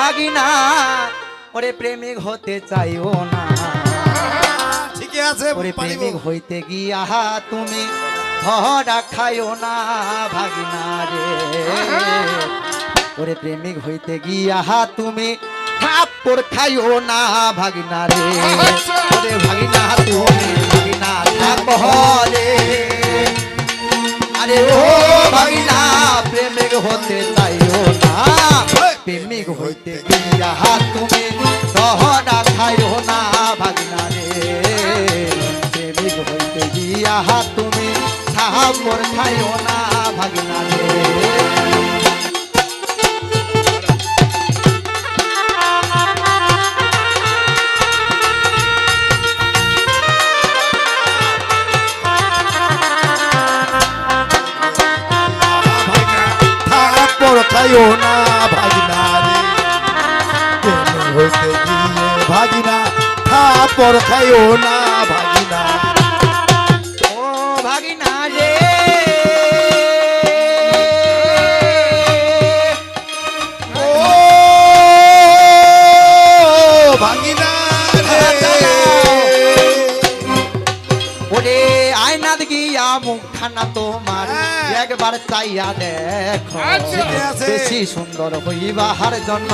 ভাগিনা ওরে প্রেমিক হতে চাইও না ঠিক আছে ওরে প্রেমিক হইতে গিয়া তুমি ধরা খাইও না ভাগিনা রে ওরে প্রেমিক হইতে গিয়া তুমি থাপ্পড় খাইও না ভাগিনা রে ওরে ভাগিনা তুমি ভাগিনা থাপ্পড়ে আরে ও ভাগিনা প্রেমিক হতে চাইও না প্রেমিক হইতে গিয়া তুমি ধরা খাইও না ভাগিনা রে প্রেমিক হইতে গিয়া তুমি থাপ্পড় খাইও না ভাগিনা রে খাইও না ভাগিনা রে প্রেম হইতে গিয়ে ভাগিনা থাপড় খাইও না ভাগিনা ও ভাগিনা রে ও ভাগিনা রে ওরে আয়নাত গিয়া মুখখানা তোমার একবার চাইয়া দেখো বেশি সুন্দর হইবার জন্য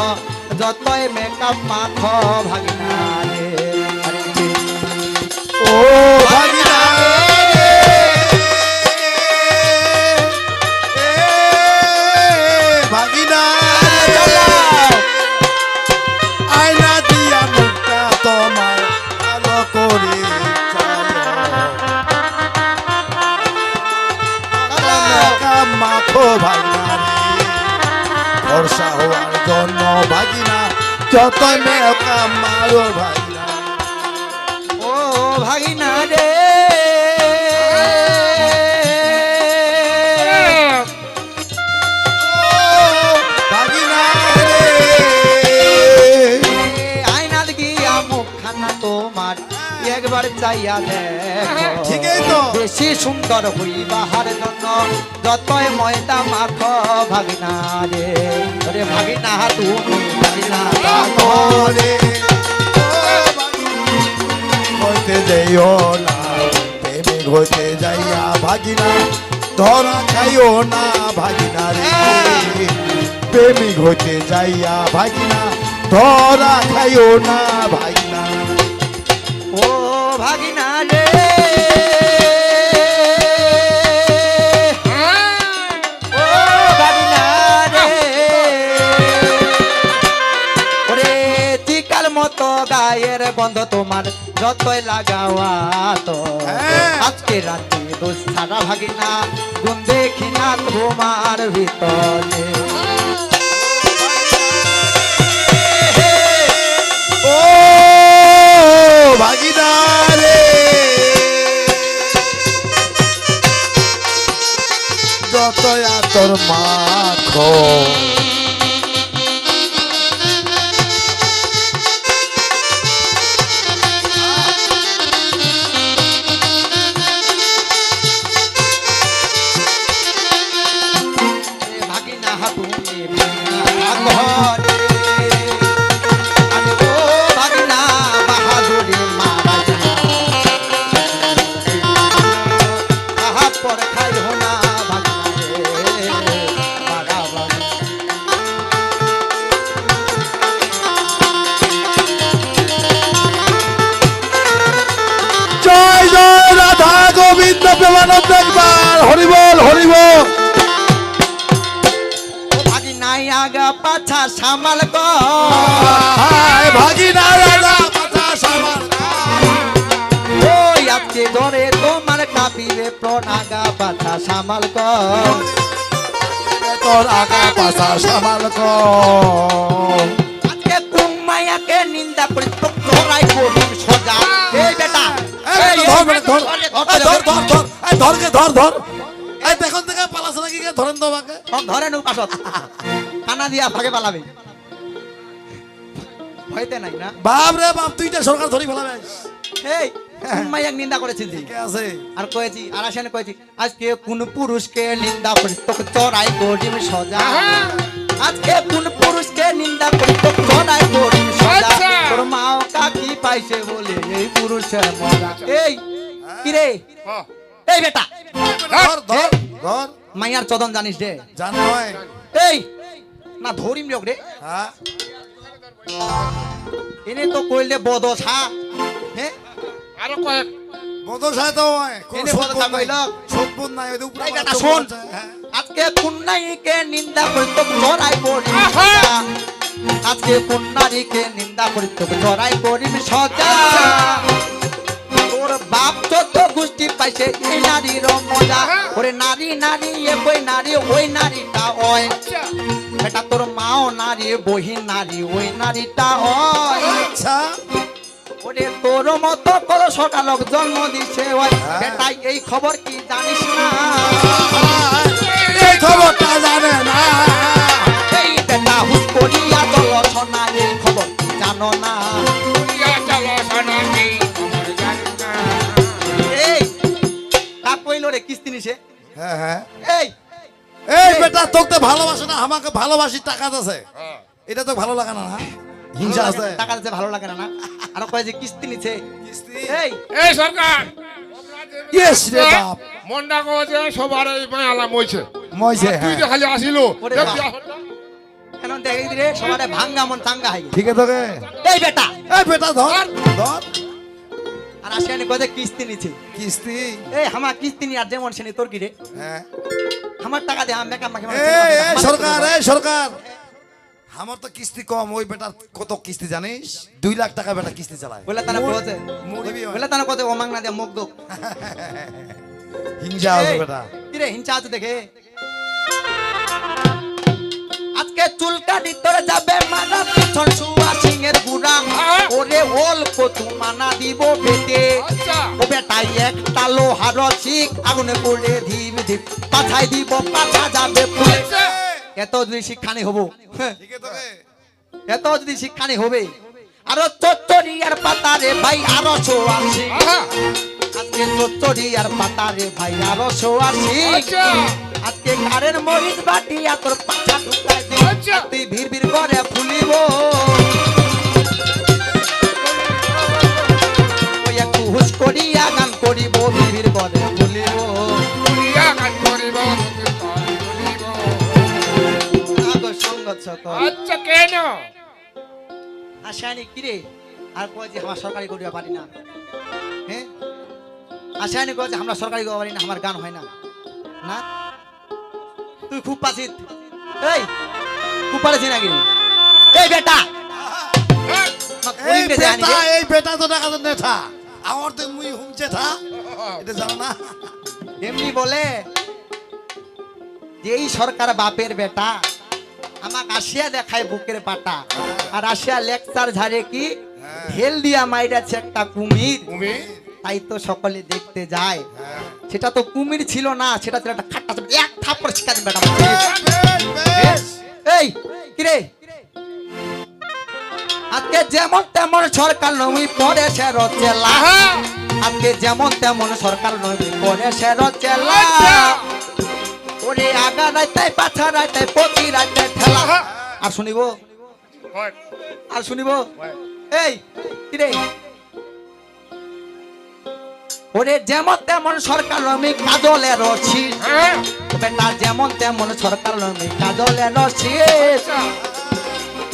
যতই মেকআপ মাখো ভাগিনা রে ও ভাগিনা ভাগিনা আয়না দিয়া মুখটা তোমার ভালো করে মাখো ভাগিনা রে ভরসা হওয়ার জন্য ভাগিনা যত মেকা মারো ভাগিনা ও ভাগিনা রে ভাগিনা রে আয়নাত গিয়া মুখখানা তোমার একবার চাইয়া দেখো ঠিকই তো বেশি সুন্দর হইবার জন্য যতই ময়দা মাখো ভাগিনা রে ওরে ভাগিনা তুমি ভাগিনা রে হইতে যাইও না প্রেমিক হইতে যাইয়া ভাগিনা ধরা খাইও না ভাগিনা রে প্রেমিক হইতে যাইয়া ভাগিনা ধরা খাইও না ভাগিনা ও ভাগিনা রে ও ভাগিনা রে ওরে চিকার মতো গায়ের গন্ধ তোমার যতই লাগাওয়া তো আজকে রাতে দোষ ছাড়া ভাগিনা গুণ দেখি না তোমার ভিতরে ও ভাগিনা রে যত তোর মাখো ভাগিনা তুমি ভাগিনা আমি ও ভাগিনা বাহাদুরি মারা আহা পর খাই না ভাগিনা রে বাগাবাগ জয় জয় রাধা গোবিন্দ প্রেমানন্দ একবার হরিবল হরিবল ভাগিনাই আগা পাছা সামাল গো ভাগিনা রাধা পাতা সামাল ওই আজকে ধরে তোমার কাপিবে প্রণাগা পাছা সামাল গো তোর আগা পাশা সামাল আজকে কুমাইয়াকে নিন্দা করি তো তোরাই করিম সোজা এই বেটা ধর দেখুন থেকে পালাস নাকি ধরেন তো আমাকে ধরে নু পাশত কানা দিয়া ভাগে পালাবে হইতে নাই না বাপ রে বাপ তুইটা সরকার ধরি ফেলাবে এই কুমাইয়াক নিন্দা করেছিস কে আছে আর কয়েছি আর আসেন কয়েছি আজকে কোন পুরুষকে নিন্দা করি তোকে চড়াই করিম সোজা আজকে কোন পুরুষকে নিন্দা করি তোকে ওই পুরুষের মজা। এই কি রে হ্যাঁ। এই বেটা ধর ধর ধর মাইয়ার চদন জানিস রে? জান নয় এই না ধরিম লোক রে হ্যাঁ এনে তো কইলে বদস হা হ্যাঁ আরো কয়েক বদল সাহেব তো হয় কোন এনে বদল সৎবোধ নাই কইল সৎবোধ নাই ওই উপরে এই আমার বেটা চোখ শোন আছে, হ্যাঁ। আজকে পুন্নাইকে নিন্দা করিত জড়াই পড়ি আহা! আজকে পুন্নারিকে নিন্দা করিত জড়াই পড়ি সজা তোর বাপ চোদ্দ গোষ্ঠী পাইছে এই নারীর মজা ওরে নারী নারী এ বই নারী ওই নারীটা ওই আচ্ছা বেটা তোর মাও নারী বহিন নারী ওই নারীটা ওই আচ্ছা ওরে তোর মতো কর সকালক জন্ম দিছে ওই হ্যাঁ। বেটা এই খবর কি জানিস না এই খবরটা জানে না এই বেটা হুস করিয়া চল সোনা এই খবর কি জানো না ইয়া চলো সোনালি আমার জানি না এই তা কইলো রে কিস্তি নিছে হ্যাঁ হ্যাঁ এই এই বেটা তোকে ভালোবাসে না আমাকে ভালোবাসি টাকা আছে হ্যাঁ। এটা তো ভালো লাগে না হ্যাঁ? হিংসা আছে টাকা দিতে ভালো লাগে না না আর কয় যে কিস্তি নিছে কিস্তি এই এই সরকার ইয়েস রে বাপ মন্ডা কওছে সবার এই মায়ালা মইছে মইছে তুই হ্যাঁ যে খালি আসিল ওরে বাপ। কেন দেখি রে সবারে ভাঙ্গা মন চাঙ্গা হই ঠিক আছে তোকে এই বেটা এই বেটা ধর ধর আর আসিয়ানি কয় যে কিস্তি নিছে কিস্তি এই হামা কিস্তি নি আর যেমন শুনি তোর কি রে হ্যাঁ আমার টাকা দে আমি বেকার মাকে এই সরকার এই সরকার আমার তো কিস্তি কম ওই বেটার কত কিস্তি জানিস 2 লাখ টাকা বেটা কিস্তি চালায় বলে তারা কইছে মুড়িবি হয়। বলে তারা কইছে ও মাংনা দে মুখ দো হিংসা আছে বেটা কি রে হিংসা আছে দেখে আজকে চুল কাটি তোরে যাবে মানা পিছন সুয়া সিংহের গুড়া ওরে ওল কতু মানা দিব বেটে আচ্ছা ও বেটাই একটা লোহার শিক আগুনে পড়ে ধীপ ধীপ পাছাই দিব পাছা যাবে ফুলে আচ্ছা এত যদি শিক্ষানি হবো ঠিক আছে তোকে এত যদি শিক্ষানি হবে আরো চচ্চড়ি আর পাতারে ভাই আরো সোয়াশি আহা আজকে চচ্চড়ি আর পাতারে ভাই আরো সোয়াশি আচ্ছা আজকে কারের মরিচ বাটি আর তোর পাছা ঢুকাই দি আচ্ছা। তুই ভিড় ভিড় করে ফুলিব ওই একটু হুশ করিয়া গান করিব ভিড় ভিড় করে ফুলিব ইয়া কাজ করিব করিব আগো সঙ্গত সকল আচ্ছা কেন আশানি কিরে আর কয় যে আমার সরকারি করিয়া পারি না হ্যাঁ আশানি কয় যে আমরা সরকারি করিয়া পারি না আমার গান হয় না না তুই খুব পাছিস এই খুব পারছিস নাকি এই বেটা হ্যাঁ। এই বেটা এই বেটা তো টাকা তো নেঠা আমার তো মুই হুমছে থা এটা জানো না এমনি বলে যে এই সরকার বাপের বেটা আমাকে আসিয়া দেখায় বুকের পাটা আর আসিয়া লেকচার ঝাড়ে কি হেল দিয়া মাইরাছে একটা কুমির তুমি তাই তো সকলে দেখতে যায় সেটা তো কুমির ছিল না সেটা ছিল একটা খাট্টা ছিল। এক থাপ্পড় শিখা দিন বেটা বেশ এই কিরে আজকে যেমন তেমন সরকার নমি পরে সে রচেলা আহা আজকে যেমন তেমন সরকার নমি পরে সে রচেলা ওরে আগা রাইতাই পাছা রাইতাই পতি রাইতাই ঠেলা আর শুনিব হয় আর শুনিব হয় এই কিরে ওরে যেমন তেমন সরকার নমি কাজলে রছি হ্যাঁ বেটা যেমন তেমন সরকার নমি কাজলে রছি আচ্ছা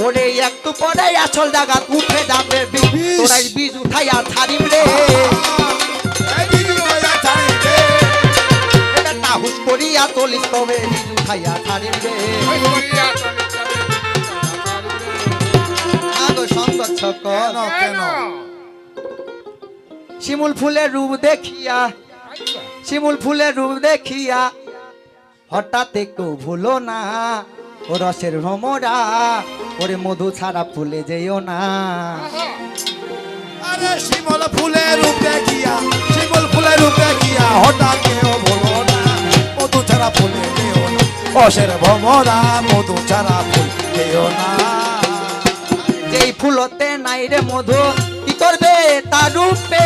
ওরে একটু পরে আসল জায়গা উঠে যাবে তোরাই বীজ উঠাইয়া ছাড়িম রে এই দিদি ভাইয়া ছাড়ি দে বেটা হুস করিয়া চলিস তবে বীজ উঠাইয়া ছাড়িম রে ওই করিয়া চলে চলে আগো সঙ্গত সকল কেন শিমুল ফুলের রূপ দেখিয়া আচ্ছা শিমুল ফুলের রূপ দেখিয়া হঠাৎ কেউ ভুলো না ও রসের ভ্রমরা ওরে মধু ছাড়া ফুলে যেও না আহা আরে শিমল ফুলের রূপ দেখিয়া শিমল ফুলের রূপ দেখিয়া হঠাৎ কেউ বলো না মধু ছাড়া ফুলে দেও না অসের ভমরা মধু ছাড়া ফুল দেও না যেই ফুলতে নাই রে মধু কি করবে তার রূপে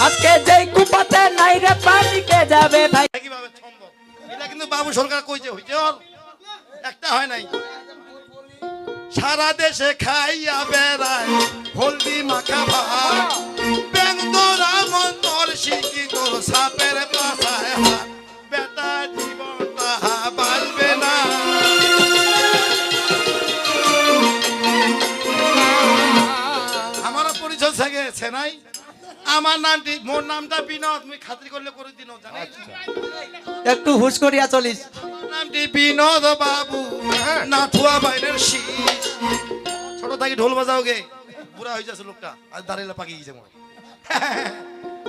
আজকে যেই কুপাতে নাই রে পানি কে যাবে ভাই কিভাবে সম্ভব এটা কিন্তু বাবু সরকার কইছে হইছে ওর একটা হয় নাই সারা দেশে খাইয়া বেড়ায় হলদি মাখা ভাত বেংদরা মন্তর শিখি তোর সাপের পাশায় হাত বেটা জীবনটা বাঁচবে না আমারও পরিচয় থেকে নাই আমার নামটি মোর নামটা বিনোদ মুই খাতির করলে করে দিন জানিস একটু হুশ করিয়া চলিস। নামটি বিনোদ বাবু নাথুয়া বাইরের শীষ ছোট থাকি ঢোল বাজাও গে বুড়া হয়ে যাচ্ছে লোকটা আর দাঁড়িয়ে পাকি গেছে মনে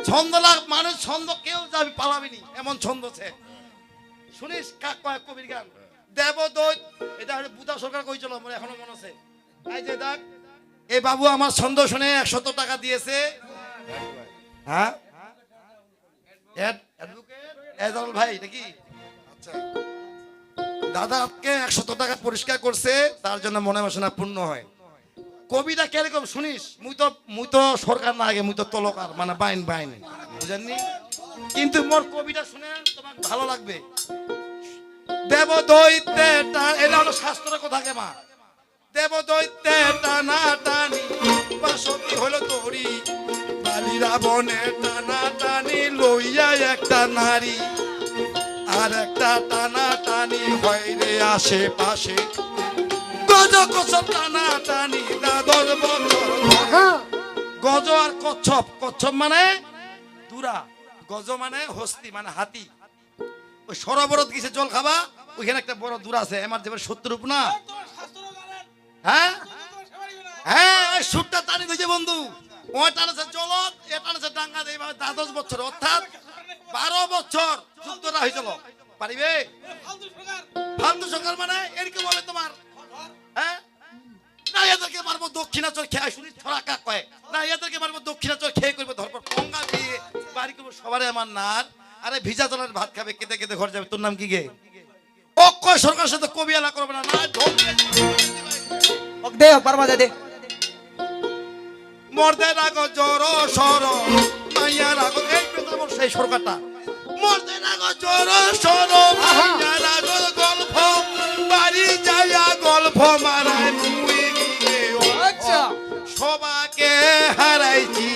ছন্দ লাগ মানুষ ছন্দ কেউ যাবি পালাবিনি এমন ছন্দ আছে শুনিস কাক কয় কবির গান দেবদৈত এটা হচ্ছে বুধা সরকার কইছিল আমার এখনো মনে আছে এই যে দেখ এই বাবু আমার ছন্দ শুনে 100 টাকা দিয়েছে হ্যাঁ এজাল ভাই নাকি আচ্ছা দাদাকে 100 টাকা পুরস্কার করছে তার জন্য মনে বাসনা পূর্ণ হয় কবিতা কিরকম শুনিস মুই তো সরকার না আগে মুই তো তলকার মানে বাইন বাইন বুঝেননি কিন্তু মোর কবিতা শুনে তোমার ভালো লাগবে দেব দৈত্যে এটা হলো শাস্ত্রের কথা কে মা দেব দৈত্যে টানা টানি বাসতি হলো তোরি বালি রাবণে টানা টানি লইয়া একটা নারী আর একটা টানা টানি হয় রে আশেপাশে গজ কচ্ছপ টানা টানি দাদর বছর গজ আর কচ্ছপ কচ্ছপ মানে দুরা গজ মানে হস্তি মানে হাতি ওই সরোবরত গেছে জল খাবা ওইখানে একটা বড় দুরা আছে আমার যেবার 70 রূপ না হ্যাঁ হ্যাঁ ওই সুটটা টানি দিয়েছে বন্ধু ওই টানেছে জলত এ টানেছে ডাঙ্গা দিয়ে দ্বাদশ বছর অর্থাৎ 12 বছর যুদ্ধটা হয়েছিল পারিবে ফালতু সরকার মানে এরকম হবে তোমার হ্যাঁ না এদেরকে মারবো দক্ষিণাচল খেয়ে শুনি ছড়া কাক কয় না এদেরকে মারবো দক্ষিণাচল খেয়ে করবো ধরপর পঙ্গা দিয়ে বাড়ি করবো সবারে আমার নার আরে ভিজা জলের ভাত খাবে কেটে কেটে ঘর যাবে তোর নাম কি গে অক্ষয় সরকারের সাথে কবি এলা করবে না না ঢোল দে পারবা দে মর্দে রাগো জোর সর মাইয়া রাগো এই পেতাম সেই সরকারটা মর্দে রাগো জোর সর মাইয়া রাগো গল্প বাড়ি যাইয়া গল্প মারায় মুই আচ্ছা সবাকে হারাইছি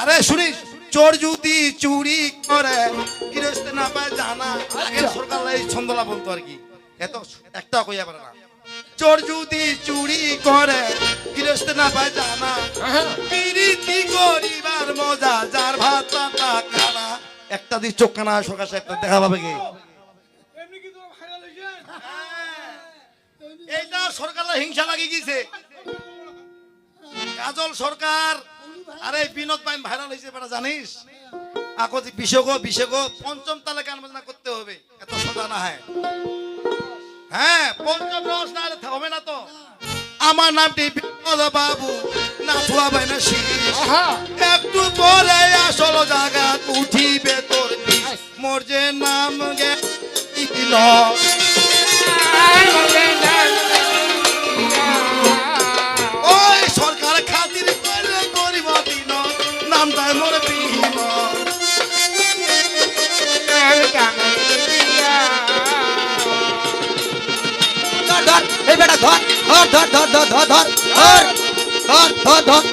আরে শুনিস চোর যদি চুরি করে গৃহস্থ না পায় জানা আগের সরকার এই ছন্দলা বলতো আর কি এত একটা কইয়া পারে না চোর যদি চুরি করে গৃহস্থ না পায় জানা পিরিতি করিবার মজা যার ভাত পাতা কানা একটা দি চোখ কানা সরকার সাহেব দেখা পাবে কি এইটা সরকারের হিংসা লাগি গেছে কাজল সরকার আরে বিনোদ বাইন ভাইরাল হয়েছে বেটা জানিস আকতি বিশেষ পঞ্চম তালে গান বাজনা করতে হবে এত সোজা না হয় হ্যাঁ পঞ্চম রস না হবে না তো আমার নামটি বিনোদ বাবু নাথুয়া বাইনা শীষ একটু পরে আসল জায়গা উঠিবে তোর মোর যে নাম গে ওই সরকার খাতির করে করিব দিন নামটাই মোর বিহীন ধর এই বেটা ধর ধর ধর ধর ধর ধর ধর ধর ধর ধর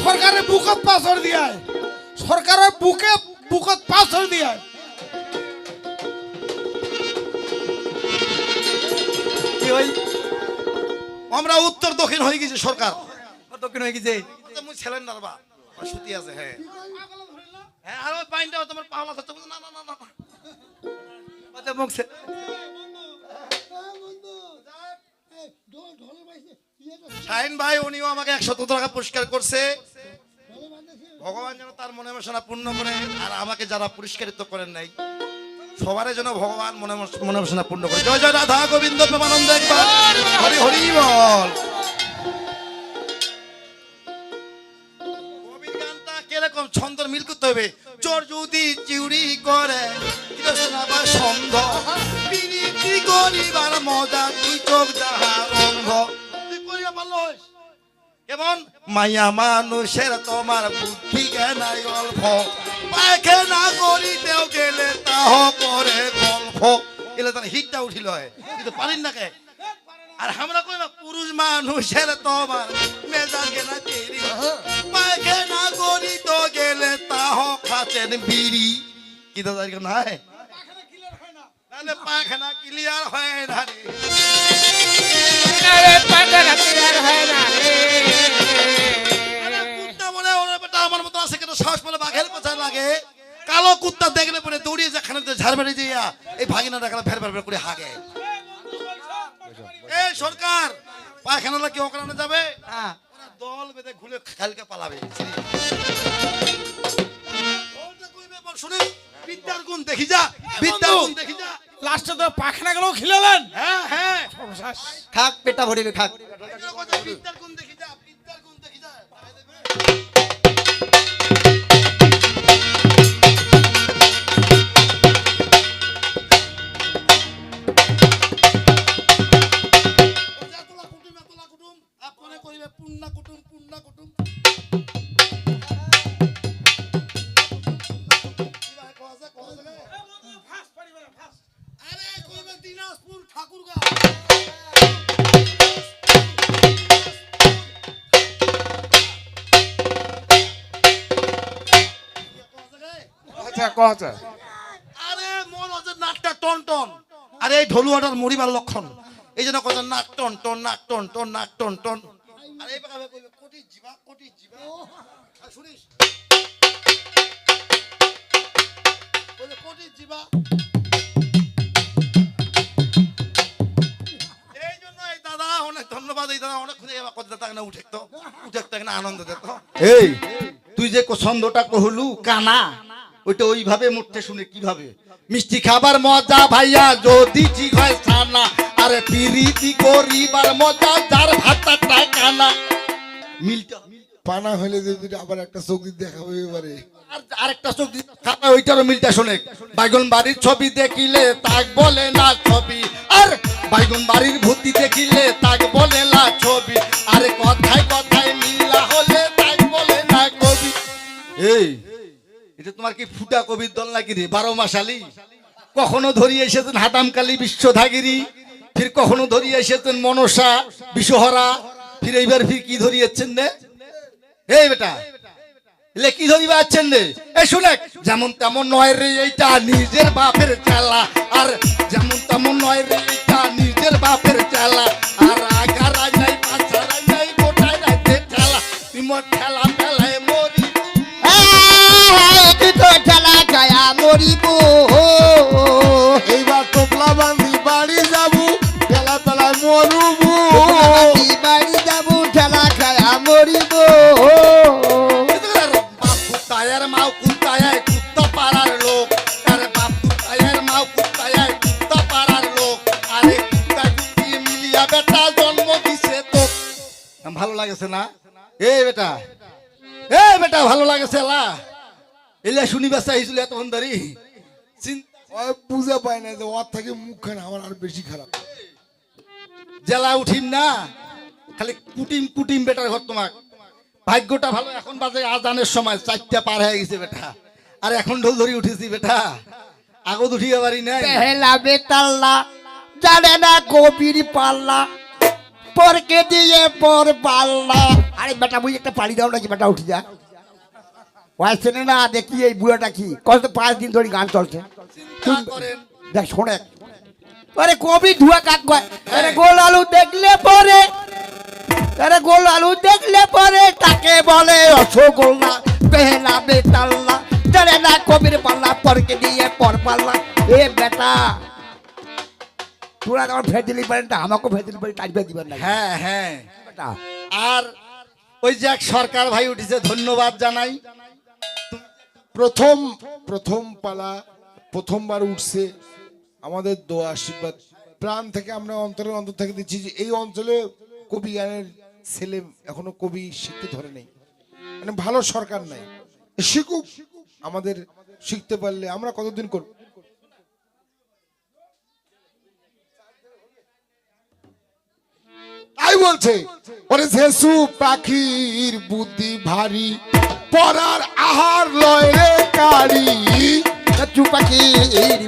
সরকারের বুকত পাথর দিয়ায় সরকারের বুকত পাথর দিয়ায় কি হই আমরা উত্তর দক্ষিণ হয়ে গেছি সরকার দক্ষিণ হয়ে গেছে মুই ছেলেন না বা সুতি আছে হ্যাঁ হ্যাঁ আর ওই পাইনটা তোমার পাওলা থাকতে না না না না আচ্ছা মুখ সে শাহিন ভাই উনিও আমাকে 100 টাকা পুরস্কার করছে ভগবান যেন তার মনে বাসনা পূর্ণ করে আর আমাকে যারা পুরস্কারিত করেন নাই সবার জন্য ভগবান মনে বাসনা পূর্ণ করে জয় জয় রাধা গোবিন্দ প্রেমানন্দ একবার হরি হরি বল কবির গানটা কিরকম ছন্দর মিল করতে হবে চোর যদি চুরি করে সন্ধ বিনীতি করিবার মজা তুই চোখ যাহা অন্ধ তুই করিয়া পারলো কেমন মায়া মানুষের তোমার বুদ্ধি জ্ঞানাই অল্প পায়খানা করিতেও গেলে তা বিবাহ করে গল্প এলে তার হিটটা উঠিল কিন্তু পারিন না কে আর আমরা কই পুরুষ মানুষের তোমার মেজাজ গেলা তেরি পায়খানা করি তো গেলে তাহ খাচ্ছেন বিড়ি কি তো জানি না তাহলে পায়খানা ক্লিয়ার হয় না রে আরে পায়খানা ক্লিয়ার হয় না রে আরে কুত্তা মনে ওরে বেটা আমার মতো আছে কেন শ্বাস বলে বাঘের পাছা লাগে কালো কুত্তা দেখলে পরে দৌড়িয়ে যা খানাতে ঝাড়বেড়ে দিয়া এই ভাগিনাটা গেল ফের ফের করে হাগে এই সরকার পায়খানা কি ওখানে যাবে হ্যাঁ ওরা দল বেঁধে ঘুরে খালকে পালাবে শুনে বিদ্যার গুণ দেখি যা বিদ্যার গুণ দেখি যা লাস্টে তো পাখনা গুলো খিলালেন। হ্যাঁ হ্যাঁ খাক পেটা ভরিবে খাক বিদ্যার গুণ দেখি যা বিদ্যার গুণ দেখি যা আরে মন হচ্ছে নাকটা টন টন আরে এই ঢলুয়াটার মরিবার লক্ষণ এই জন্য কথা নাক টন টন নাক টন টন নাক টন টন আরে এই বাবা কইবে কোটি জিবা আর শুনিস কইবে কোটি জিবা এই জন্য এই দাদা অনেক ধন্যবাদ এই দাদা অনেক খুঁজে কথা তাকে না উঠে না আনন্দ দিত এই তুই যে ছন্দটা কহলু কানা ওইটা ওইভাবে মুঠতে শুনে কিভাবে মিষ্টি খাবার মজা ভাইয়া যদি ঠিক হয় ছানা আরে পিরিতি করিবার মজা যার ভাতটা কানা মিলটা পানা হইলে যদি আবার একটা চোখ দিয়ে দেখাবো এবারে আর আরেকটা চোখ দিয়ে খাতা ওইটারও মিলটা শুনে বাইগন বাড়ির ছবি দেখিলে তাক বলে না ছবি আর বাইগন বাড়ির ভূতি দেখিলে তাক বলে না ছবি আরে কথায় কথায় মিল্লা হলে তাক বলে না কবি এই এটা তোমার কি ফুটা কবির দল নাকি রে 12 মাসালি কখনো ধরিয়ে এসেছেন হাতামকালী বিশ্বধাগিরি ফির কখনো ধরিয়ে এসেছেন মনসা বিশ্বহরা ফির এইবার ফির কি ধরিয়েছেন রে এই বেটা এলে কি ধরিবা আছেন রে এই শুনে যেমন তেমন নয় রে এইটা নিজের বাপের চালা আর যেমন তেমন নয় রে এইটা নিজের বাপের চালা আর আগারাই নাই পাছারাই নাই গোটাই রাইতে ঠেলা তুই মোর ঠেলা ফেলায় মরি তুই তো ঠেলা খায়া মরিব এইবার টোপলা বান্ধি বাড়ি যাবো পেলা পেলায় মরুবো বাড়ি যাবো ঠেলা খায়া মরিব বাপ কুত্তায়ের মাও কুত্তায় কুত্তা পাড়ার লোক আরে বাপ কুত্তায়ের মাও কুত্তায় কুত্তা পাড়ার লোক আরে কুত্তা কুত্তি মিলিয়া বেটা জন্ম দিছে তো ভালো লাগেছে না এই বেটা ভালো লাগেছে লা এলে শুনি বেসা হয়েছিল এতক্ষণ ধরি ওই বুঝে পায় না যে ওর থেকে মুখখানা আমার আর বেশি খারাপ জেলা উঠিম না খালি কুটিম বেটার ঘর তোমার ভাগ্যটা ভালো এখন বাজে আজানের সময় 4টা পার হয়ে গেছে বেটা আর এখন ঢোল ধরি উঠেছি বেটা আগত উঠিয়ে পারি নাই পেহলা বেতাল্লা জানে না কবির পাল্লা পরকে দিয়ে পর পাল্লা আরে বেটা বুঝি একটা পাড়ি দাও নাকি বেটা উঠি যা ওয়াইছেনে না দেখি এই বুড়াটা কি কত 5 দিন ধরে গান চলছে করেন দেখ শোনে আরে কবি ধুয়া কাক কয় আরে গোল আলু দেখলে পরে তাকে বলে রসগোল্লা পেহলা বেতাল্লা জানে না কবির পাল্লা পরকে দিয়ে পর পাল্লা এ বেটা তোরা আমার ফেদিলি পারেন না আমাকেও ফেদিলি পারি টাইপে দিবেন না হ্যাঁ বেটা আর ওই যে এক সরকার ভাই উঠেছে ধন্যবাদ জানাই প্রথম পালা প্রথমবার উঠছে আমাদের দোয়া আশীর্বাদ প্রাণ থেকে আমরা অন্তরের অন্তর থেকে দিচ্ছি যে এই অঞ্চলে কবি গানের ছেলে এখনো কবি শিখতে ধরে নেই মানে ভালো সরকার নাই শিখুক আমাদের শিখতে পারলে আমরা কতদিন করব তাই বলছে ওরে জেসু পাখির বুদ্ধি ভারী পরার আহার লয় রে কারি চুপাকির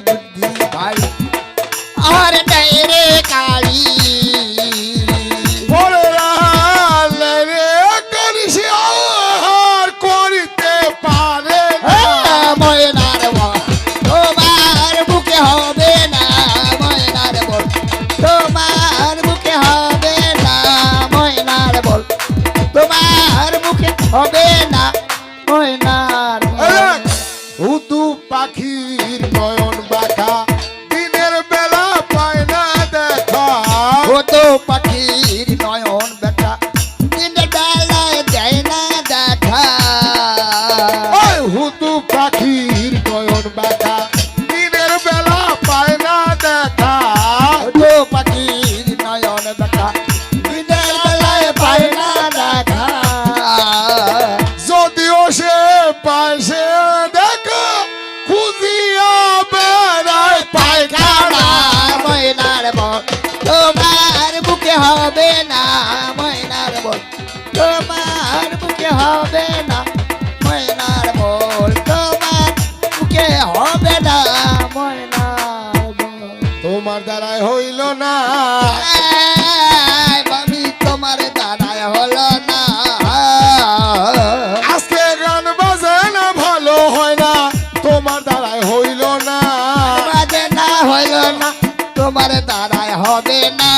পাখির নয়ন বাঁকা দিনের বেলা পায় না দেখা কত পাখির নয়ন বেটা দিনের বেলায় দেয় না দেখা ওই হুতু পাখির নয়ন বাঁকা দিনের বেলা পায় না দেখা কত পাখির নয়ন বেটা দিনের বেলায় পায় না দেখা যদিও সে পায় সে দেখা খুঁজিয়া বেড়ায় পায়খানা ময়নার বল তোমার বুকে হবে না ময়নার বল তোমার বুকে হবে না ময়নার বল তোমার বুকে হবে না ময়নার বল তোমার দ্বারাই হইল না আমি তোমার দাঁড়ায় হলো না আজকে গান বাজে না ভালো হয় না তোমার দ্বারাই হইল না বাজে না হলো না তোমার দাঁড়ায় হবে না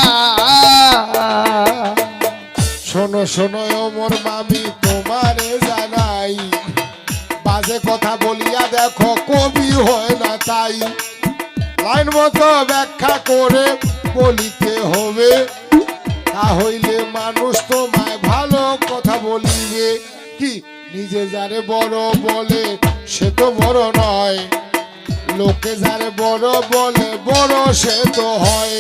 শোনো শোনো ওমর মামি তোমারে জানাই বাজে কথা বলিয়া দেখো কবি হয় না তাই লাইন মতো ব্যাখ্যা করে বলিতে হবে তা হইলে মানুষ তোমায় ভালো কথা বলিবে কি নিজে যারে বড় বলে সে তো বড় নয় লোকে যারে বড় বলে বড় সে তো হয়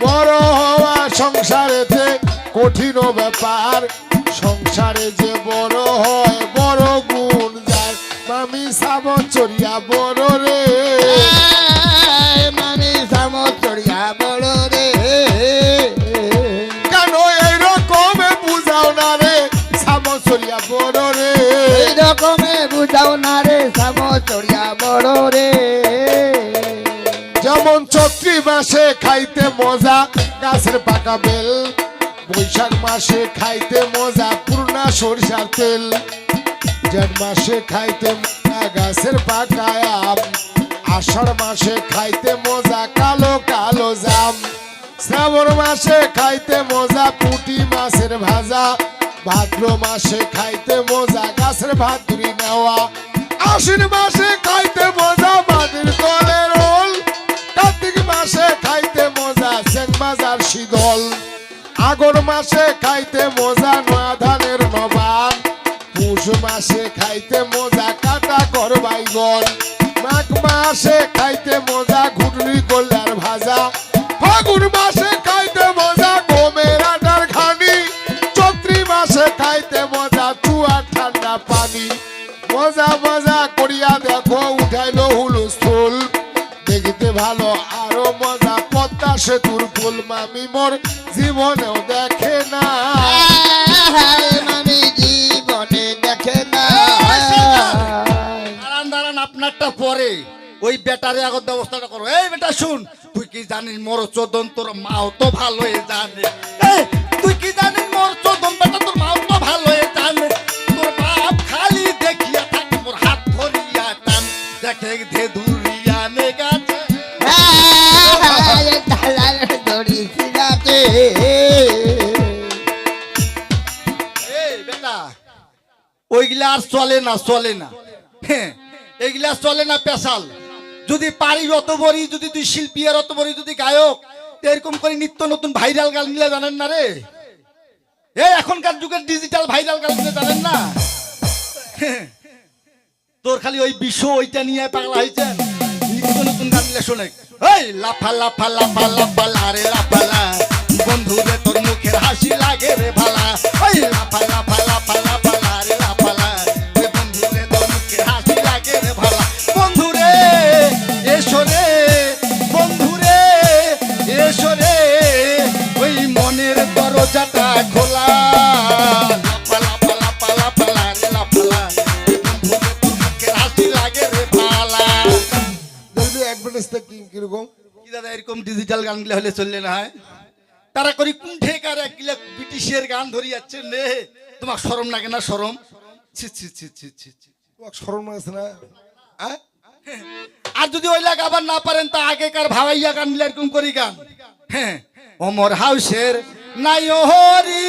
বড় হওয়া সংসারেতে কঠিন ব্যাপার সংসারে যে বড় হয় বড় গুণ যায় মামি সাবন চড়িয়া বড় রে মামি সামচরিয়া বড় রে কেন এইরকম বুঝাও না রে সাবন চড়িয়া বড় রে এই রকমে বুঝাও না রে সামচরিয়া বড় রে যেমন চৈত্রি মাসে খাইতে মজা গাছের পাকা বেল বৈশাখ মাসে খাইতে মজা পুরনা সরিষার তেল জেঠ মাসে খাইতে মজা গাছের পাকা আম আষাঢ় মাসে খাইতে মজা কালো কালো জাম শ্রাবণ মাসে খাইতে মজা পুঁটি মাছের ভাজা ভাদ্র মাসে খাইতে মজা গাছের ভাতুরি নেওয়া আশ্বিন মাসে খাইতে মজা মাটির তলের রোল কার্তিক মাসে খাইতে মজা চেং বাজার শীতল আগর মাসে খাইতে মজা নয়া ধানের নবান পুষ মাসে খাইতে মজা কাটা কর বাইগন মাঘ মাসে খাইতে মজা ঘুটনি কল্যার ভাজা ফাগুন মাসে খাইতে মজা গমের আটার খানি চৈত্রি মাসে খাইতে মজা চুয়া ঠান্ডা পানি মজা মজা করিয়া দেখো উঠাইলো হুলস্থুল দেখিতে ভালো আরো মজা পদ্মা সেতুর ফুল মামি মোর জীবনেও দেখে না মামি জীবনে দেখে না দাঁড়ান দাঁড়ান আপনারটা পরে ওই বেটারে আগত ব্যবস্থাটা করো এই বেটা শুন তুই কি জানিস মোর চোদন তোর মাও তো ভালোই জানে এই, তুই কি জানিস মোর চোদন বেটা তোর মাও তো ভালোই জানে তোর বাপ খালি দেখিয়া থাকে মোর হাত ধরিয়া টান দেখে ধে ধুরিয়া নে গাছে এই বেটা ওইগুলা আর চলে না চলে না হ্যাঁ এগুলা চলে না পেশাল যদি পারি অত বড়ি যদি তুই শিল্পী আর অত বড়ি যদি গায়ক তো এরকম করে নিত্য নতুন ভাইরাল গান গুলা জানেন না রে এই এখনকার যুগের ডিজিটাল ভাইরাল গান গুলো জানেন না হ্যাঁ, তোর খালি ওই বিশ্ব ওইটা নিয়ে পাগলা হয়েছে নিত্য নতুন গান গুলা শোনে এই লাফা লাফা লাফা লাফা লারে লাফালা বন্ধু রে তোর মুখের হাসি লাগে রে ভালা ওই লাফা লাফা লাফা লাফা লারে লাফালা বন্ধু রে তোর মুখের হাসি লাগে রে ভালা বন্ধু রে এসো রে বন্ধু রে এসো রে ওই মনের দরজাটা খোলা লাফা লাফা লাফা লাফা লারে লাফালা বন্ধু রে তোর মুখের হাসি লাগে রে ভালা দেখবি অ্যাডভার্টাইজটা কিরকম কি দাদা এরকম ডিজিটাল গানগুলো হলে চললে না হয় তারা করি কুণ্ঠে কার একগুলা ব্রিটিশের গান ধরি যাচ্ছে নে তোমার শরম লাগে না শরম ছি ছি ছি ছি ছি ছি। তোমার শরম আছে না হ্যাঁ আর যদি ওই লাগ আবার না পারেন তা আগেকার ভাবাইয়া গান মিলে এরকম করি গান হ্যাঁ অমর হাউসের নাই হরি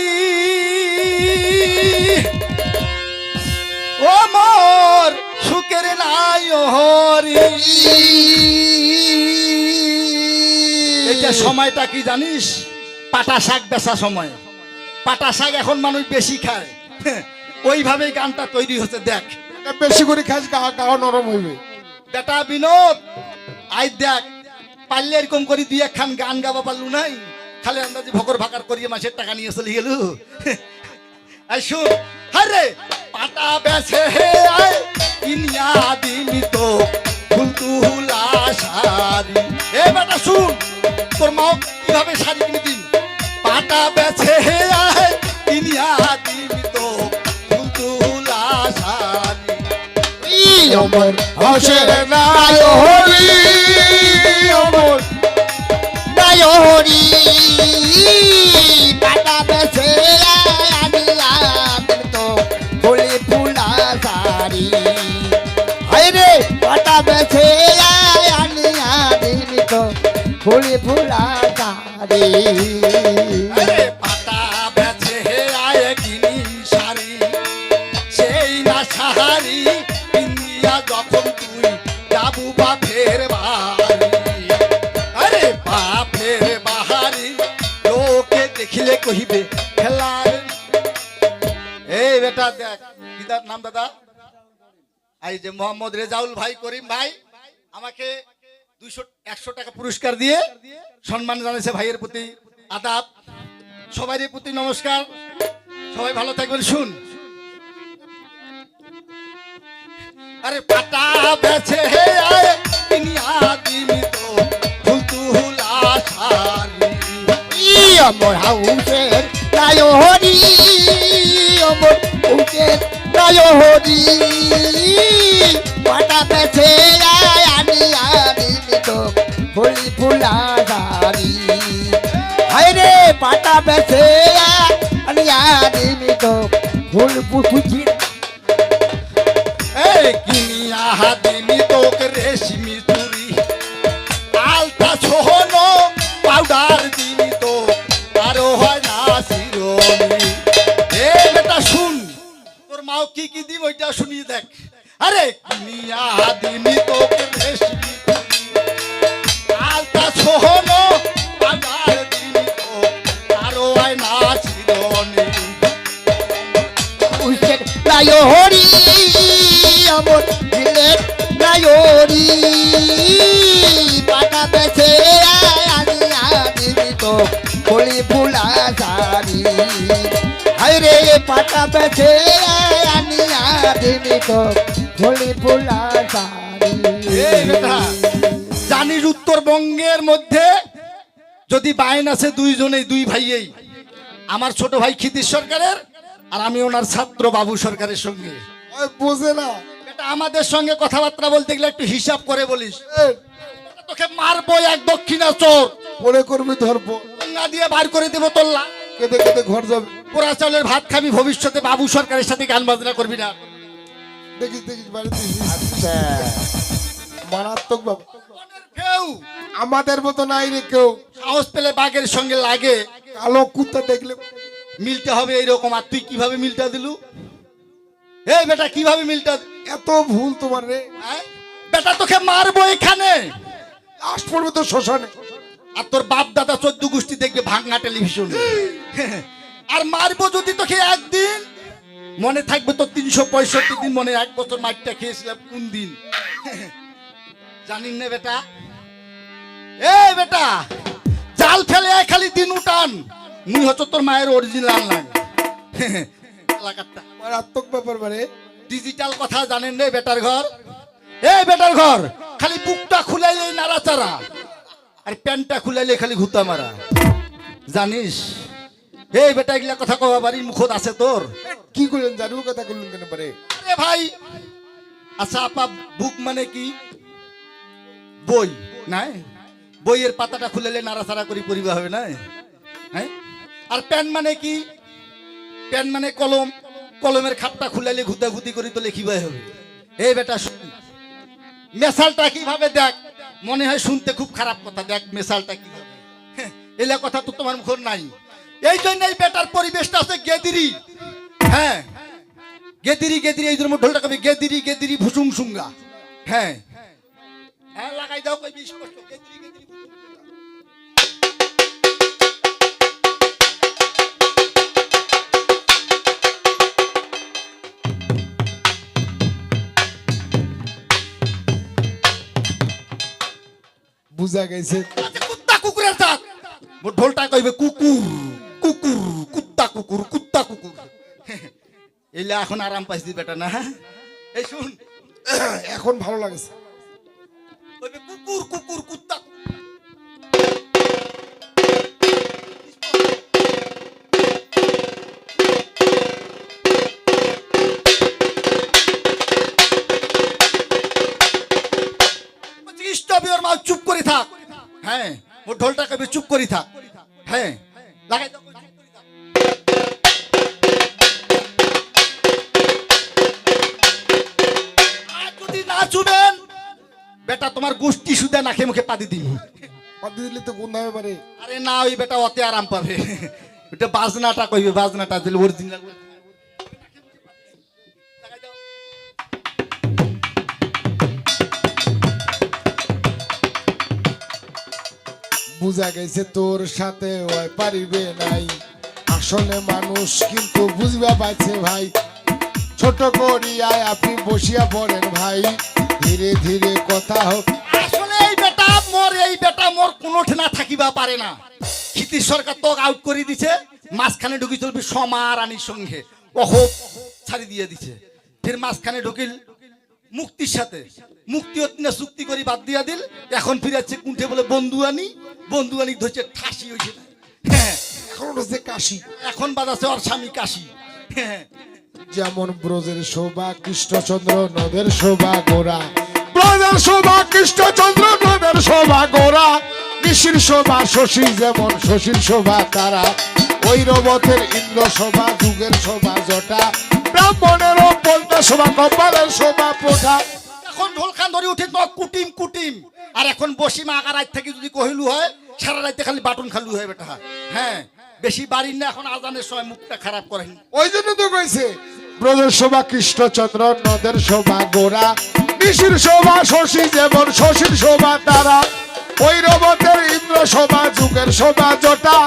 অমর সুখের নাই হরি এইটা সময়টা কি জানিস? পাটা শাক বেচা সময়। পাটা শাক এখন মানুষ বেশি খায়, ওইভাবেই গানটা তৈরি হচ্ছে। দেখ বেশি করে খাস গা নরম হইবে। বেটা বিনোদ, আই দেখ পারলে এরকম করি দুই একখান গান গাবা পারলু নাই, খালি আন্দাজি ভকর ভাকার করিয়ে মাসের টাকা নিয়ে চলে গেল। এই শুন, আরে পাটা বেছে হে আয় কিনিয়া দিমি তো ফুলতুলা শাড়ি। এ বেটা শুন, তোর মা কিভাবে শাড়ি কিনে দিন। পাটা বেছে হে আয় কিনিয়া দিমি তো ফুলতুলা শাড়ি। অমর হাসের নাই হরি, অমর নাই হরি পাটা বেছে আনিলাম তো ফুলি ফুলা শাড়ি। হায় রে পাটা বেছে আনিলাম তো ফুলি ফুলা শাড়ি। আরে পাটা বেছে আয় কিনি শাড়ি, সেই না শাড়ি পিন্দিয়া যখন তুই যাবু বাপের বাড়ি। আরে বাপের বাহারি লোকে দেখিলে কহিবে খেলার। এই বেটা দেখ, কি তার নাম দাদা? এই যে মোহাম্মদ রেজাউল ভাই, করিম ভাই আমাকে 200-100 টাকা পুরস্কার দিয়ে সম্মান জানাইছে। ভাইয়ের প্রতি আদাব, সবারই প্রতি নমস্কার, সবাই ভালো থাকবেন। শুন, আরে পাটা বেছে হে আয় কিনিয়া দিমি তো ফুলতুলা শাড়ি। অমর হাউসের নাই হরি, অমর হাউসের নাই হরি পাটা বেছে আয় আনিয়া দিমি তো ফুলি ফুলা শাড়ি। হায় রে পাটা বেছে আনিয়া দিমি তো ফুল পুচি। কিনিয়া দিমি তোকে রেশমি চুরি, আলতা ছোহনো পাউডার দিমি তো আরো হয় না শিরোনি। এ বেটা শুন, তোর মাও কি কি দিব ওইটা শুনিয়ে দেখ। আরে কিনিয়া দিমি তোকে রেশমি চুরি, আলতা ছোহনো পাউডার দিমি তো আরো হয় না শিরোনি। নায়ো হরি অমর দিলের নায়রি পাটা বেছে আনিয়া দিবি তো ফুলি ফুলা শাড়ি। হায় রে পাটা বেছে আনিয়া দিবি তো ফুলি ফুলা শাড়ি। জানিস উত্তরবঙ্গের মধ্যে যদি বাইন আছে দুইজনেই, দুই ভাইয়েই, আমার ছোট ভাই ক্ষিতিশ সরকারের আর আমি ওনার ছাত্র বাবু সরকারের সঙ্গে। বোঝে না এটা আমাদের সঙ্গে কথাবার্তা বলতে গেলে একটু হিসাব করে বলিস। তোকে মারবো এক দক্ষিণা চোর, পরে করবি ধরবো, না দিয়ে বার করে দেবো তোল্লা, কেঁদে কেঁদে ঘর যাবে। পোড়া চাউলের ভাত খাবি, ভবিষ্যতে বাবু সরকারের সাথে গান বাজনা করবি না। দেখিস দেখিস বাড়িতে মারাত্মক বাবা। কেউ আমাদের মতো নাই রে কেউ। সাহস পেলে বাঘের সঙ্গে লাগে, কালো কুত্তা দেখলে মিলতে হবে এইরকম। আর তুই কিভাবে মিলটা দিলু? এই বেটা কিভাবে মিলটা? এত ভুল তোমার রে। বেটা তোকে মারবো এখানে, লাশ পড়বে তো শ্মশানে। আর তোর বাপ দাদা 14 গোষ্ঠী দেখবে ভাঙা টেলিভিশন। আর মারবো যদি তোকে একদিন, মনে থাকবে তো 365 দিন। মনে 1 বছর মাইরটা খেয়েছিলাম কোন দিন জানিস না বেটা? এই বেটা জাল ফেলে খালি দিন উঠান, মুই হচ্ছে তোর মায়ের অরিজিনাল নাম। এলাকারটা মারাত্মক ব্যাপার মানে। ডিজিটাল কথা জানেন রে বেটার ঘর। এই বেটার ঘর খালি বুকটা খুলাইলে নাড়াচাড়া, আর প্যান্টটা খুলাইলে খালি ঘুতা মারা, জানিস? এই বেটা এগুলা কথা কবা বাড়ির মুখত আছে তোর? কি করলেন জানু কথা করলেন কেন পারে? আরে ভাই, আচ্ছা আপা, বুক মানে কি? বই নাই? বইয়ের পাতাটা খুলাইলে নাড়াচাড়া করি পড়িবা হবে না? হ্যাঁ। আর প্যান মানে কি? প্যান মানে কলম, কলমের খাপটা খুলাইলে ঘুতাঘুতি করি তো লেখিবাই হবে। এই বেটা মেশালটা কিভাবে দেখ, মনে হয় শুনতে খুব খারাপ কথা, দেখ মেশালটা কিভাবে। এলা কথা তো তোমার মুখ নাই। এই জন্যই বেটার পরিবেশটা আছে গেদিরি। হ্যাঁ, গেদিরি গেদিরি, এই জন্য ঢোলটা কবি গেদিরি গেদিরি ভুসুং সুঙ্গা। হ্যাঁ হ্যাঁ, লাগাই দাও কই 20 কষ্ট গেদিরি গেদিরি। বুঝা গেছে কুত্তা কুকুরের জাত মোর ঢোলটা কইবে কুকুর কুকুর কুত্তা কুকুর কুত্তা কুকুর এলে এখন আরাম পাইছি বেটা না এই শুন এখন ভালো লাগছে কইবে কুকুর কুকুর কুত্তা স্টপ ইওর মাউথ চুপ করে থাক হ্যাঁ মোর ঢোলটা কইবে চুপ করে থাক হ্যাঁ লাগাই দাও আর যদি না চুবেন বেটা তোমার গোষ্ঠী সুদা নাকে মুখে পাদি দিন পাতি দিলে তো কোন হবে পারে আরে না ওই বেটা অতে আরাম পাবে ওটা বাজনাটা কইবে বাজনাটা দিলে অরিজিনাল বুঝা গেছে তোর সাথে ওই পারিবে নাই আসলে মানুষ কিন্তু বুঝবা পাইছে ভাই ছোট করিয়ায় আপনি বসিয়া পড়েন ভাই ধীরে ধীরে কথা হোক আসলে এই বেটা মোর কোনো ঠিনা থাকিবা পারে না ক্ষিতিশ সরকার তো আউট করে দিছে মাঝখানে ঢুকি চলবি সমা রানীর সঙ্গে অহোপ ছাড়ি দিয়ে দিছে ফির মাঝখানে ঢুকিল মুক্তির সাথে মুক্তি না চুক্তি করে বাদ দিয়া দিল এখন ফিরাচ্ছে কুণ্ঠে বলে বন্ধু আনি ধরছে ঠাসি হয়েছে হ্যাঁ এখন হচ্ছে কাশি এখন বাজাচ্ছে ওর স্বামী কাশি হ্যাঁ যেমন ব্রজের শোভা কৃষ্ণচন্দ্র নদের শোভা গোরা ব্রজের শোভা কৃষ্ণচন্দ্র নদের শোভা গোরা ঋষির শোভা শশী যেমন শশীর শোভা তারা ঐরবতের ইন্দ্র শোভা যুগের শোভা জটা ব্রাহ্মণেরও পলটা শোভা কপালের শোভা পোঠা এখন ঢোলখান ধরে উঠে তো কুটিম আর এখন বসিমা আগা রাত থেকে যদি কহিলু হয় সারা রাতে খালি বাটন খালু হয় বেটা হ্যাঁ বেশি বাড়ির না এখন আজানের সময় মুখটা খারাপ করেন ওই জন্য তো কইছে ব্রজের শোভা কৃষ্ণচন্দ্র নদের শোভা গোরা ঋষির শোভা শশী যেমন শশীর শোভা তারা ঐরবতের ইন্দ্র শোভা যুগের শোভা জটা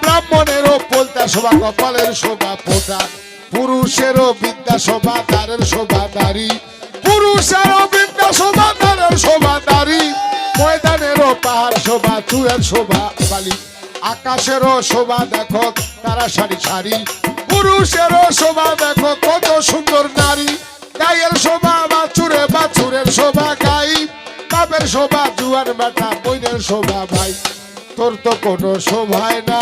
ব্রাহ্মণেরও পলতা শোভা কপালের শোভা ফোটা পুরুষেরও বিদ্যা শোভা তারের শোভা নারী পুরুষেরও বিদ্যা শোভা তারের শোভা নারী ময়দানেরও পাহাড় শোভা চুয়ের শোভা বালি আকাশেরও শোভা দেখো তারা সারি সারি পুরুষেরও শোভা দেখো কত সুন্দর নারী গায়ের শোভা বাছুরের শোভা গাই বাপের শোভা জুয়ার বেটা বইনের শোভা ভাই তোর তো কোনো শোভায় না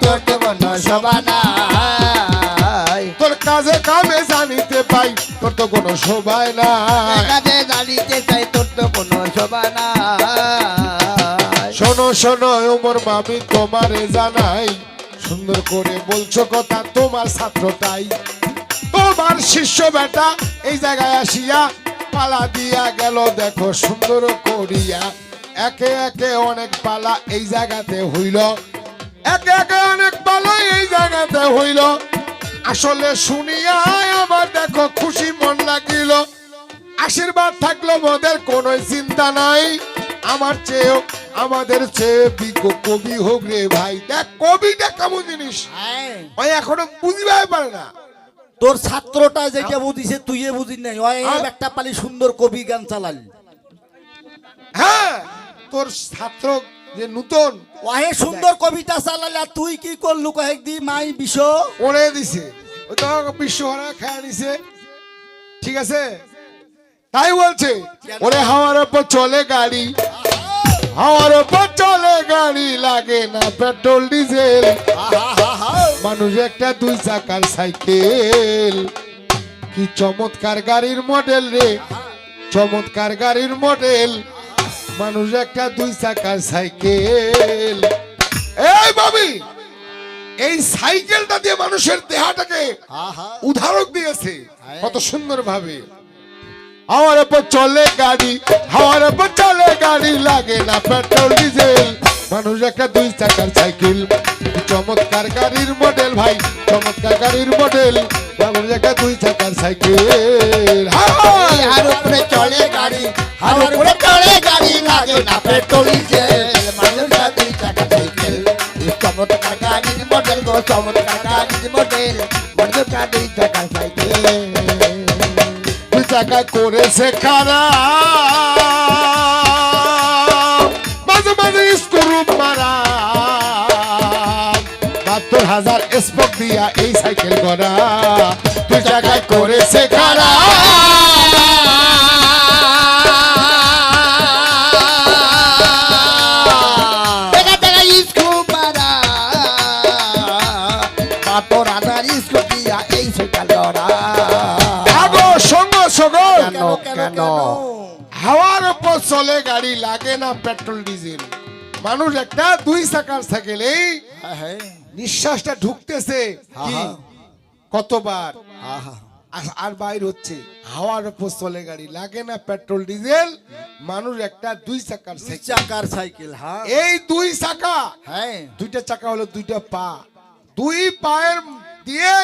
তোর তো কোনো শোভা নাই তোর কাজে কামে জানিতে পাই তোর তো কোনো শোভায় না কাজে জানিতে চাই তোর তো কোনো শোভা নাই শোনো শোনো ওমর মামি তোমারে জানাই সুন্দর করে বলছো কথা তোমার ছাত্রটাই তোমার শিষ্য বেটা এই জায়গায় আসিয়া পালা দিয়া গেল দেখো সুন্দর করিয়া একে একে অনেক পালা এই জায়গাতে হইল একে একে অনেক পালা এই জায়গাতে হইল আসলে শুনিয়া আমার দেখো খুশি মন লাগিল আশীর্বাদ থাকলো মোদের কোনো চিন্তা নাই আমার চেয়েও আমাদের চেয়ে বিজ্ঞ কবি হোক রে ভাই দেখ কবিটা কেমন জিনিস ওই এখনো বুঝিবাই পারে না তোর ছাত্রটা যেটা বুঝিছে তুই বুঝি নাই ওই একটা পালি সুন্দর কবি গান চালাল হ্যাঁ তোর ছাত্র যে নূতন ওহে সুন্দর কবিতা চালাল আর তুই কি করলু কয়েক দি মাই বিষ ওরে দিছে ওই তো বিশ্বহরা খেয়ে নিছে ঠিক আছে তাই বলছে ওরে হাওয়ার উপর চলে গাড়ি হাওয়ার উপর চলে গাড়ি লাগে না পেট্রোল ডিজেল মানুষ একটা দুই চাকার সাইকেল কি চমৎকার গাড়ির মডেল রে চমৎকার গাড়ির মডেল মানুষ একটা দুই চাকার সাইকেল এই ভাবি এই সাইকেলটা দিয়ে মানুষের দেহটাকে উদাহরণ দিয়েছে কত সুন্দর ভাবে হাওয়ার উপর চলে গাড়ি হাওয়ার উপর চলে গাড়ি লাগে না পেট্রোল ডিজেল মানুষ একটা দুই চাকার সাইকেল চমৎকার গাড়ির মডেল ভাই চমৎকার গাড়ির মডেল মানুষ একটা দুই চাকার সাইকেল আর উপরে চলে গাড়ি আর উপরে চলে গাড়ি লাগে না পেট্রোল ডিজেল মানুষটা দুই চাকা সাইকেল চমৎকার গাড়ির মডেল গো চমৎকার গাড়ির মডেল মানুষটা দুই চাকা সাইকেল দুই চাকা করেছে খারাপ হাজার স্পোক দিয়া এই সাইকেল গড়া, 2 চাকায় করেছে খাড়া। দেখা দেখা স্কুপ মারা, 72,000 স্কুপ দিয়া এই সাইকেল গড়া। আগো সঙ্গ সগল, কেন হাওয়ার উপর চলে গাড়ি, লাগে না পেট্রোল ডিজেল। মানুষ একটা 2 চাকার সাইকেলেই নিঃশ্বাসটা ঢুকতেছে কি কতবার, আর বাইর হচ্ছে। হাওয়ার উপর চলে গাড়ি, লাগে না পেট্রোল ডিজেল। মানুষ একটা 2 চাকার সাইকেল, চাকার সাইকেল। হ্যাঁ এই 2 চাকা, হ্যাঁ 2টা চাকা হলো 2টা পা, 2 পায়ের দিয়ে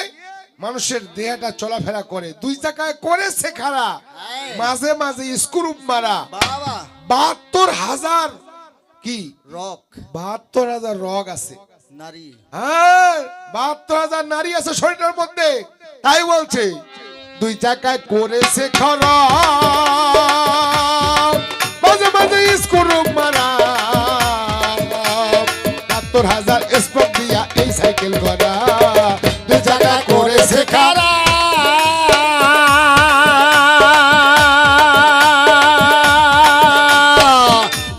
মানুষের দেহটা চলাফেরা করে। 2 চাকায় করেছে খাড়া, মাঝে মাঝে স্ক্রু মারা। বাবা 72,000 কি রক 72,000 রগ আছে। নারী হ্যাঁ 72,000 নারী আছে শরীরের মধ্যে। তাই বলছে 2 চাকায় করেছে খাড়া, মাঝে মাঝে স্ক্রু মারা। 72,000 স্পোক দিয়া এই সাইকেল গড়া, 2 চাকায় করেছে খাড়া।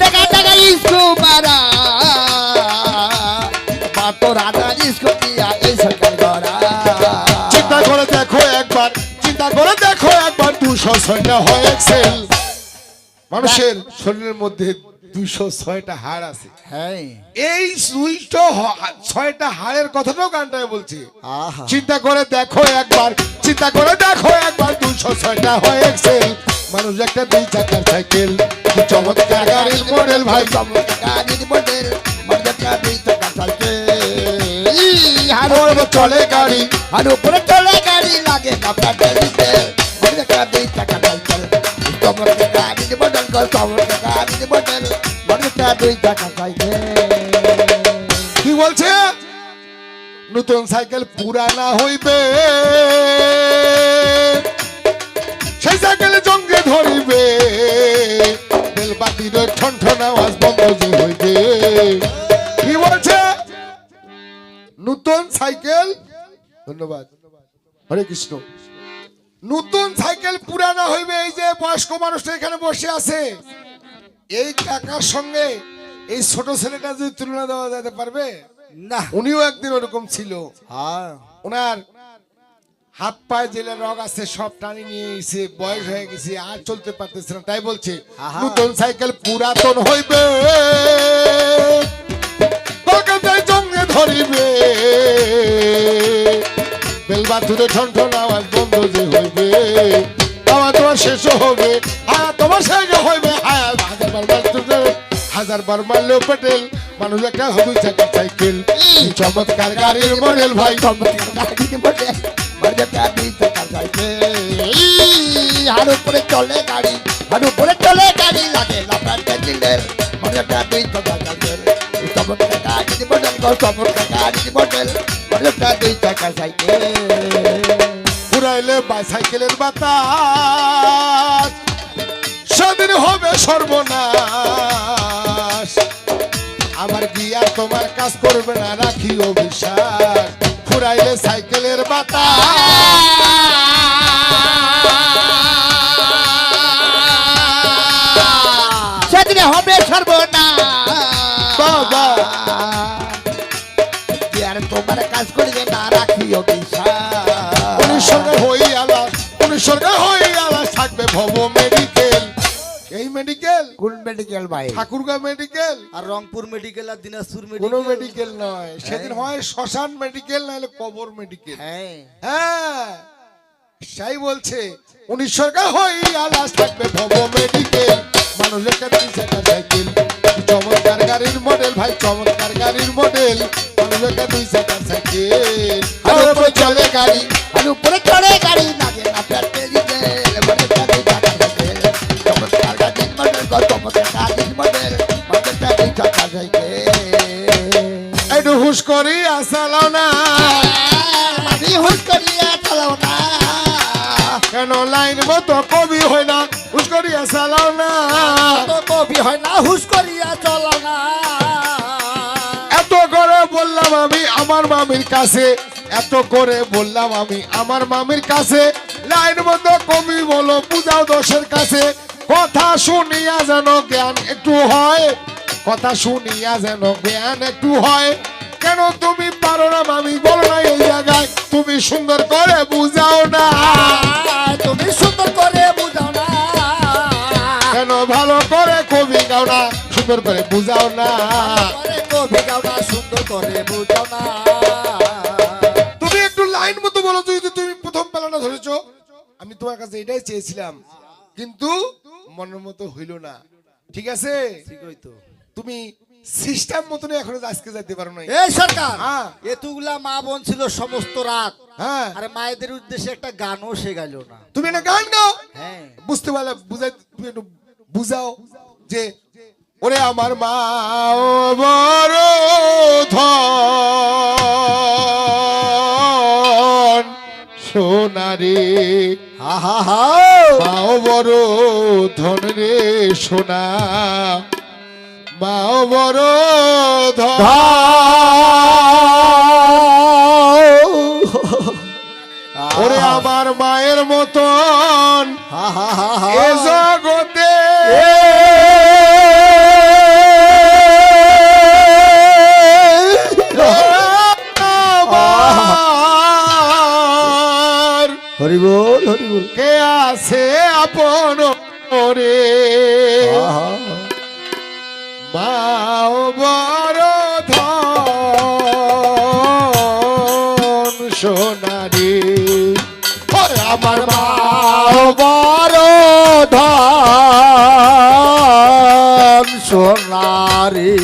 দেখা দেখা স্কুপ মারা, 72,000 স্কুপ দিয়া এই সাইকেল গড়া। চিন্তা করে দেখো একবার, চিন্তা করে দেখো একবার, 206টা হয় এক্সেল। মানুষের শরীরের মধ্যে 206টা হাড় আছে। হ্যাঁ এই 206টা হাড়ের কথাটাও গানটায় বলছে। আহা চিন্তা করে দেখো একবার, চিন্তা করে দেখো একবার, 206টা হয় এক্সেল। মানুষ একটা 2 চাকার সাইকেল, কি চমৎকার গাড়ির মডেল ভাই। গাড়ির মডেল মডেলটা 2 চাকার সাইকেল। হাড়ের উপর চলে গাড়ি, আর উপরে চলে গাড়ি, লাগে না পেট্রোল ডিজেল। মডেলটা 2 চাকার সাইকেল। তোমার গাড়ির মডেল কর, তোমার গাড়ির মডেল মডেলটা 2 চাকার সাইকেল। কি বলছে? নতুন সাইকেল পুরানা হইবে, সেই সাইকেলে জঙ্গে ধরিবে, বেলবাতির ঠন ঠন আওয়াজ বন্ধ যে হইবে। কি বলছে? নতুন সাইকেল, ধন্যবাদ হরে কৃষ্ণ, নতুন সাইকেল পুরানা হইবে। এই যে বয়স্ক মানুষটা এখানে বসে আছে, এই কাকার সঙ্গে এই ছোট ছেলেটা যদি তুলনা দেওয়া যেতে পারবে না উনিও একদিন ওরকম ছিল। হ্যাঁ ওনার হাত পায়ে জেলে রগ আছে, সব টানি নিয়ে এসে বয়স হয়ে গেছে, আর চলতে পারতেছে না। তাই বলছে আহা। নতুন সাইকেল পুরাতন হইবে, কলকাতায় জঙ্গে ধরিবে, বেলবাতুরে ঠন ঠন আওয়াজ বন্ধ যে হইবে। আবার তোমার শেষ হবে, তোমার শেষ হইবে। হাজার বার মারলেও পেটেল, মানুষ একটা 2 চাকার সাইকেল, কি চমৎকার গাড়ির মডেল ভাই। গাড়ির মডেল মডেলটা 2 চাকার সাইকেল। আর উপরে চলে গাড়ি, আর উপরে চলে গাড়ি, লাগে না পেট্রোল ডিজেল। মডেলটা 2 চাকার সাইকেল। তোমার গাড়ির মডেল কর, তোমার গাড়ির মডেল মডেলটা 2 চাকার সাইকেল। পুরাইলে বাইসাইকেলের বাতাস, সেদিন হবে সর্বনাশ। আমার গিয়ার তোমার কাজ করবে না, রাখিও বিশ্বাস। পুরাইলে সাইকেলের বাতাস, সেদিন হবে সর্বনাশ। বাবা আর তোমার কাজ করবে না, রাখিও বিশ্বাস। 19 হই আলাস, 19 হই আলাস, থাকবে ভব মেডিকেল। এই মেডিকেল কোন মেডিকেল ভাই? ঠাকুরগাঁও মেডিকেল, আর রংপুর মেডিকেল আর দিনাজপুর কোনো মেডিকেল নয়। সেদিন হয় শ্মশান মেডিকেল, নাহলে কবর মেডিকেল। হ্যাঁ হ্যাঁ সাই বলছে 19 হই আলাস, থাকবে ভব মেডিকেল। মানুষ একটা 2 চাকার সাইকেল, চমৎকার গাড়ির মডেল ভাই, চমৎকার গাড়ির মডেল। মানুষ একটা 2 চাকার সাইকেল, আর উপরে চলে গাড়ি, আর উপরে চলে গাড়ি, লাগে না পেট্রোল ডিজেল। মডেলটা 2 চাকার সাইকেল। চমৎকার গাড়ির মডেল কর, চমৎকার গাড়ির মডেল মডেলটা 2 চাকার সাইকেল। একটু হুশ করি চালাও না, আমি হুশ করিয়া চালাও না, কেন লাইন মতো কবি হয় না, হুশ করি চালাও না। তো কবি হয় না, হুশ করিয়া চলো না। এত করে বললাম আমি, আমার মা মামির কাছে, এত করে বললাম আমি আমার মামির কাছে, লাইন বন্ধ কবি বলো বুঝাও দোষের কাছে, কথা শুনিয়া যেন জ্ঞান একটু হয়, কথা শুনিয়া যেন জ্ঞান একটু হয়, কেন তুমি পারো না মামি বলো না এই জায়গায়, তুমি সুন্দর করে বুঝাও না, তুমি সুন্দর করে বুঝাও না, কেন ভালো করে কবি গাও না, সুন্দর করে বুঝাও না, করে কবি গাও না, সুন্দর করে বুঝাও না। তুমি একটু লাইন মতো বলো, তুমি প্রথম পেলাটা ধরেছো, আমি তোমার কাছে এটাই চেয়েছিলাম, কিন্তু মনের মতো হইল না, ঠিক আছে, তুমি সিস্টেম মতন এখনো আজকে যাইতে পারো না। এই সরকার, হ্যাঁ। এতগুলা মা বোন ছিল সমস্ত রাত, হ্যাঁ, আরে মায়েদের উদ্দেশ্যে একটা গানও শেখাইল না। তুমি একটা গান গাও, হ্যাঁ, বুঝতে পারলে বুঝাই, তুমি একটু বুঝাও যে ওরে আমার মা ও বড় ধন সোনারে, হা হা হা, মাও বড় ধন রে সোনা, মাও বড় ধন, ওরে আমার মায়ের মতন হা হা হা হা, এ জগতে আমার হরি বল হরি বল, কে আছে আপন রে, মাও বড় ধন সোনারি, আমার মা বড় ধন সোনারি,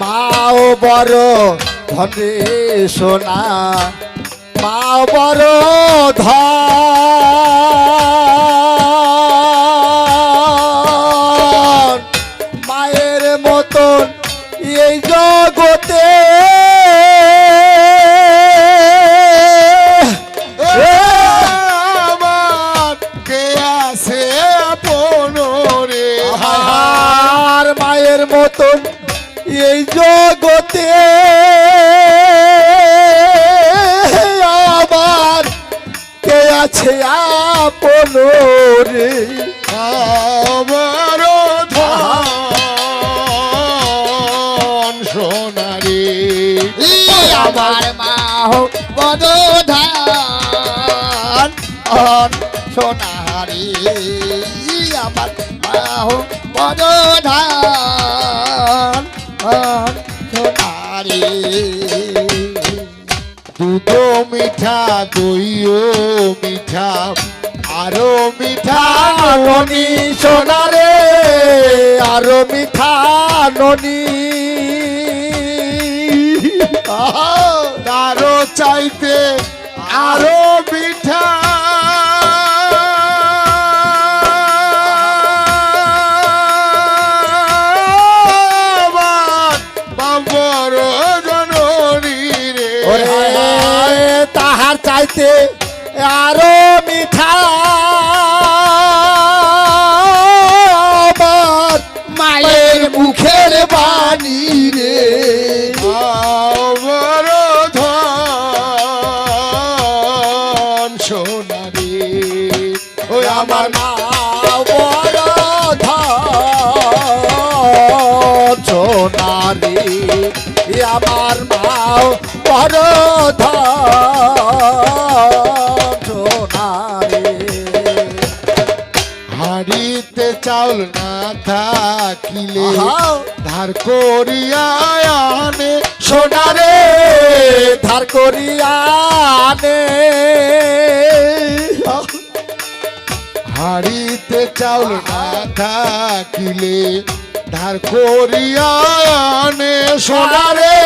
মাও বড় ধনে সোনা, মাও বড় ধন, মায়ের মতন এই জগতে আমার কে আছে আপন রে, আর মায়ের মতন এই জগতে আমার কে আছে আপন রে, আমার ধন সোনারি, আমার মা বড় ধান সোনারি, আমার মা বড় ধান সোনারি, দুধ মিঠা দইও মিঠা আরো মিঠা ননি সোনারে, আরো মিঠা ননি, তারও চাইতে আরো মিঠা, আমার বাবার জননী রে, তাহার চাইতে আরো মিঠা আমার মায়ের মুখের বাণী রে, আমার ধন সোনারি, ওই আমার আমার মা বড় ধন সোনারি, আমার মা বড় ধন সোনারি, হাড়িতে চাউল না থাকিলে আহা। ধার করিয়া আনে সোনারে ধার করিয়া নে, হাড়িতে চাউল না থাকিলে ধার করিয়া আনে সোনারে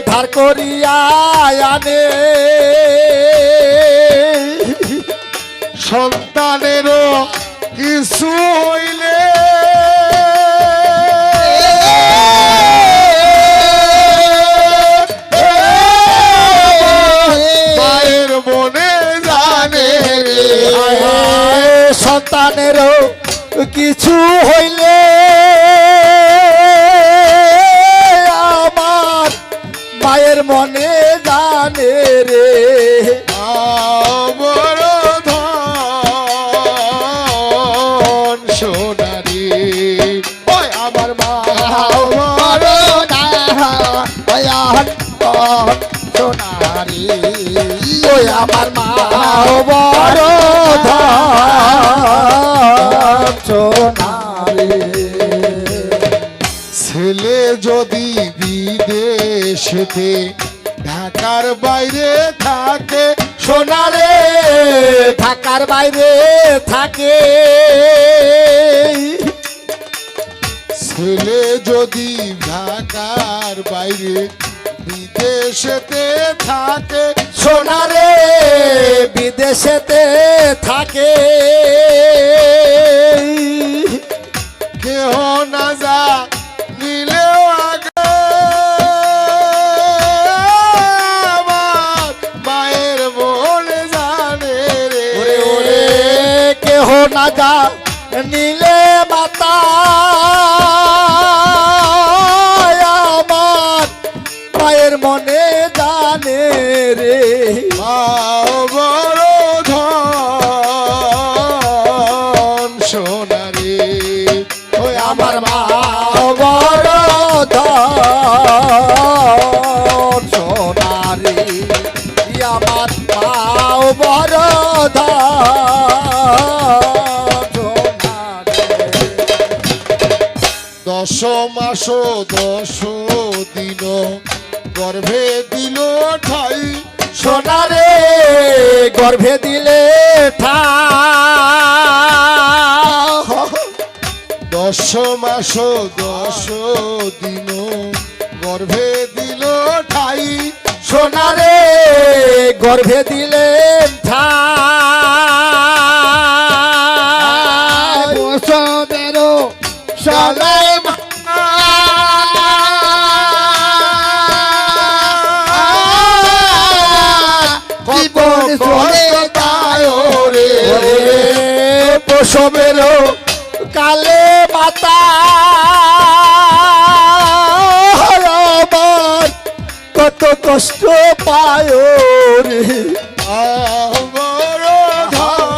ধার করিয়া আনে, সন্তানেরও কিছু হইলে মায়ের মনে জানে রে, সন্তানেরও কিছু হইলে আমার মায়ের মনে জানে রে বড় ধন সোনারি ওই আমার মা বড় সোনারি ওই আমার মা বড় সোনারি ছেলে যদি বিদেশেতে ঢাকার বাইরে থাকে সোনারে ঢাকার বাইরে থাকে ছেলে যদি ঢাকার বাইরে বিদেশেতে থাকে সোনারে বিদেশেতে থাকে কেহ না যা নিলেও আগে আমার মায়ের মনে জানে রে ওরে ওরে কেহ না যা নীলে মাতা আমার মায়ের মনে জানে রে মা বড় ধন সোনারে ওই আমার মা বড় ধন সোনারি আমার মা বড় ধন সোনারি 10 মাস 10 দিন গর্ভে দিল ঠাই সোনারে গর্ভে দিলে ঠা 10 মাস 10 দিন গর্ভে দিল ঠাই সোনারে গর্ভে দিলে ঠা বসবেরো সলাই জীবন চলে যায় রে প্রসবেরও কালে মাতা আমার কত কষ্ট পায় রে বড় ধন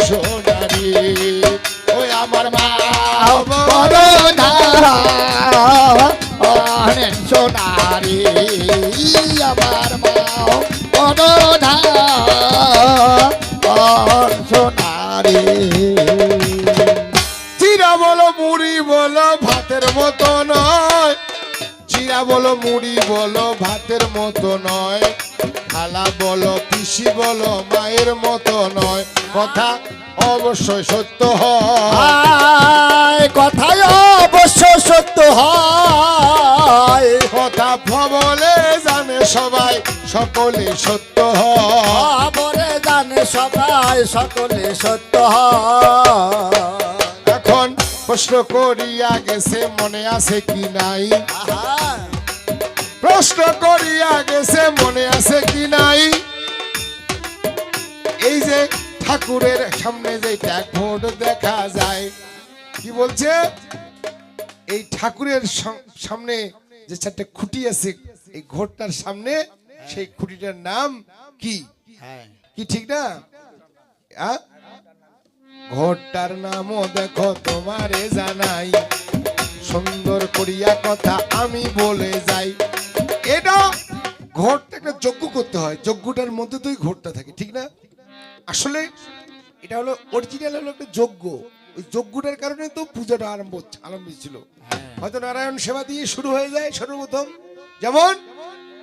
সোনারি ওই আমার মা বড় ধান সোনারি আমার মা বড় ধান সোনারি চিরা বলো মুড়ি বলো ভাতের মতো নয় চিরা বলো মুড়ি বলো ভাতের মতো নয় খালা বলো পিসি বলো মায়ের মতো নয় কথা অবশ্যই সত্য হয় কথায় অবশ্য সত্য হয় কথা বলে জানে সবাই সকলে সত্য হয় বলে জানে সবাই সকলে সত্য হয় এখন প্রশ্ন করিয়া গেছে মনে আছে কি নাই প্রশ্ন করিয়া গেছে মনে আছে কি নাই এই যে ঠাকুরের সামনে যে ভোট দেখা যায় কি বলছে এই ঠাকুরের সামনে যে চারটে খুঁটি আছে এই ঘোরটার সামনে সেই খুঁটিটার নাম কি কি ঠিক না ঘোরটার নামও দেখো তোমারে জানাই সুন্দর করিয়া কথা আমি বলে যাই এটা ঘোরটা একটা যজ্ঞ করতে হয় যজ্ঞটার মধ্যে তো ঘোরটা থাকে ঠিক না আসলে এটা হলো অরিজিনাল হলো একটা যজ্ঞ ওই যজ্ঞটার কারণে তো পূজাটা আরম্ভ ছিল হয়তো নারায়ণ সেবা দিয়ে শুরু হয়ে যায় সর্বপ্রথম যেমন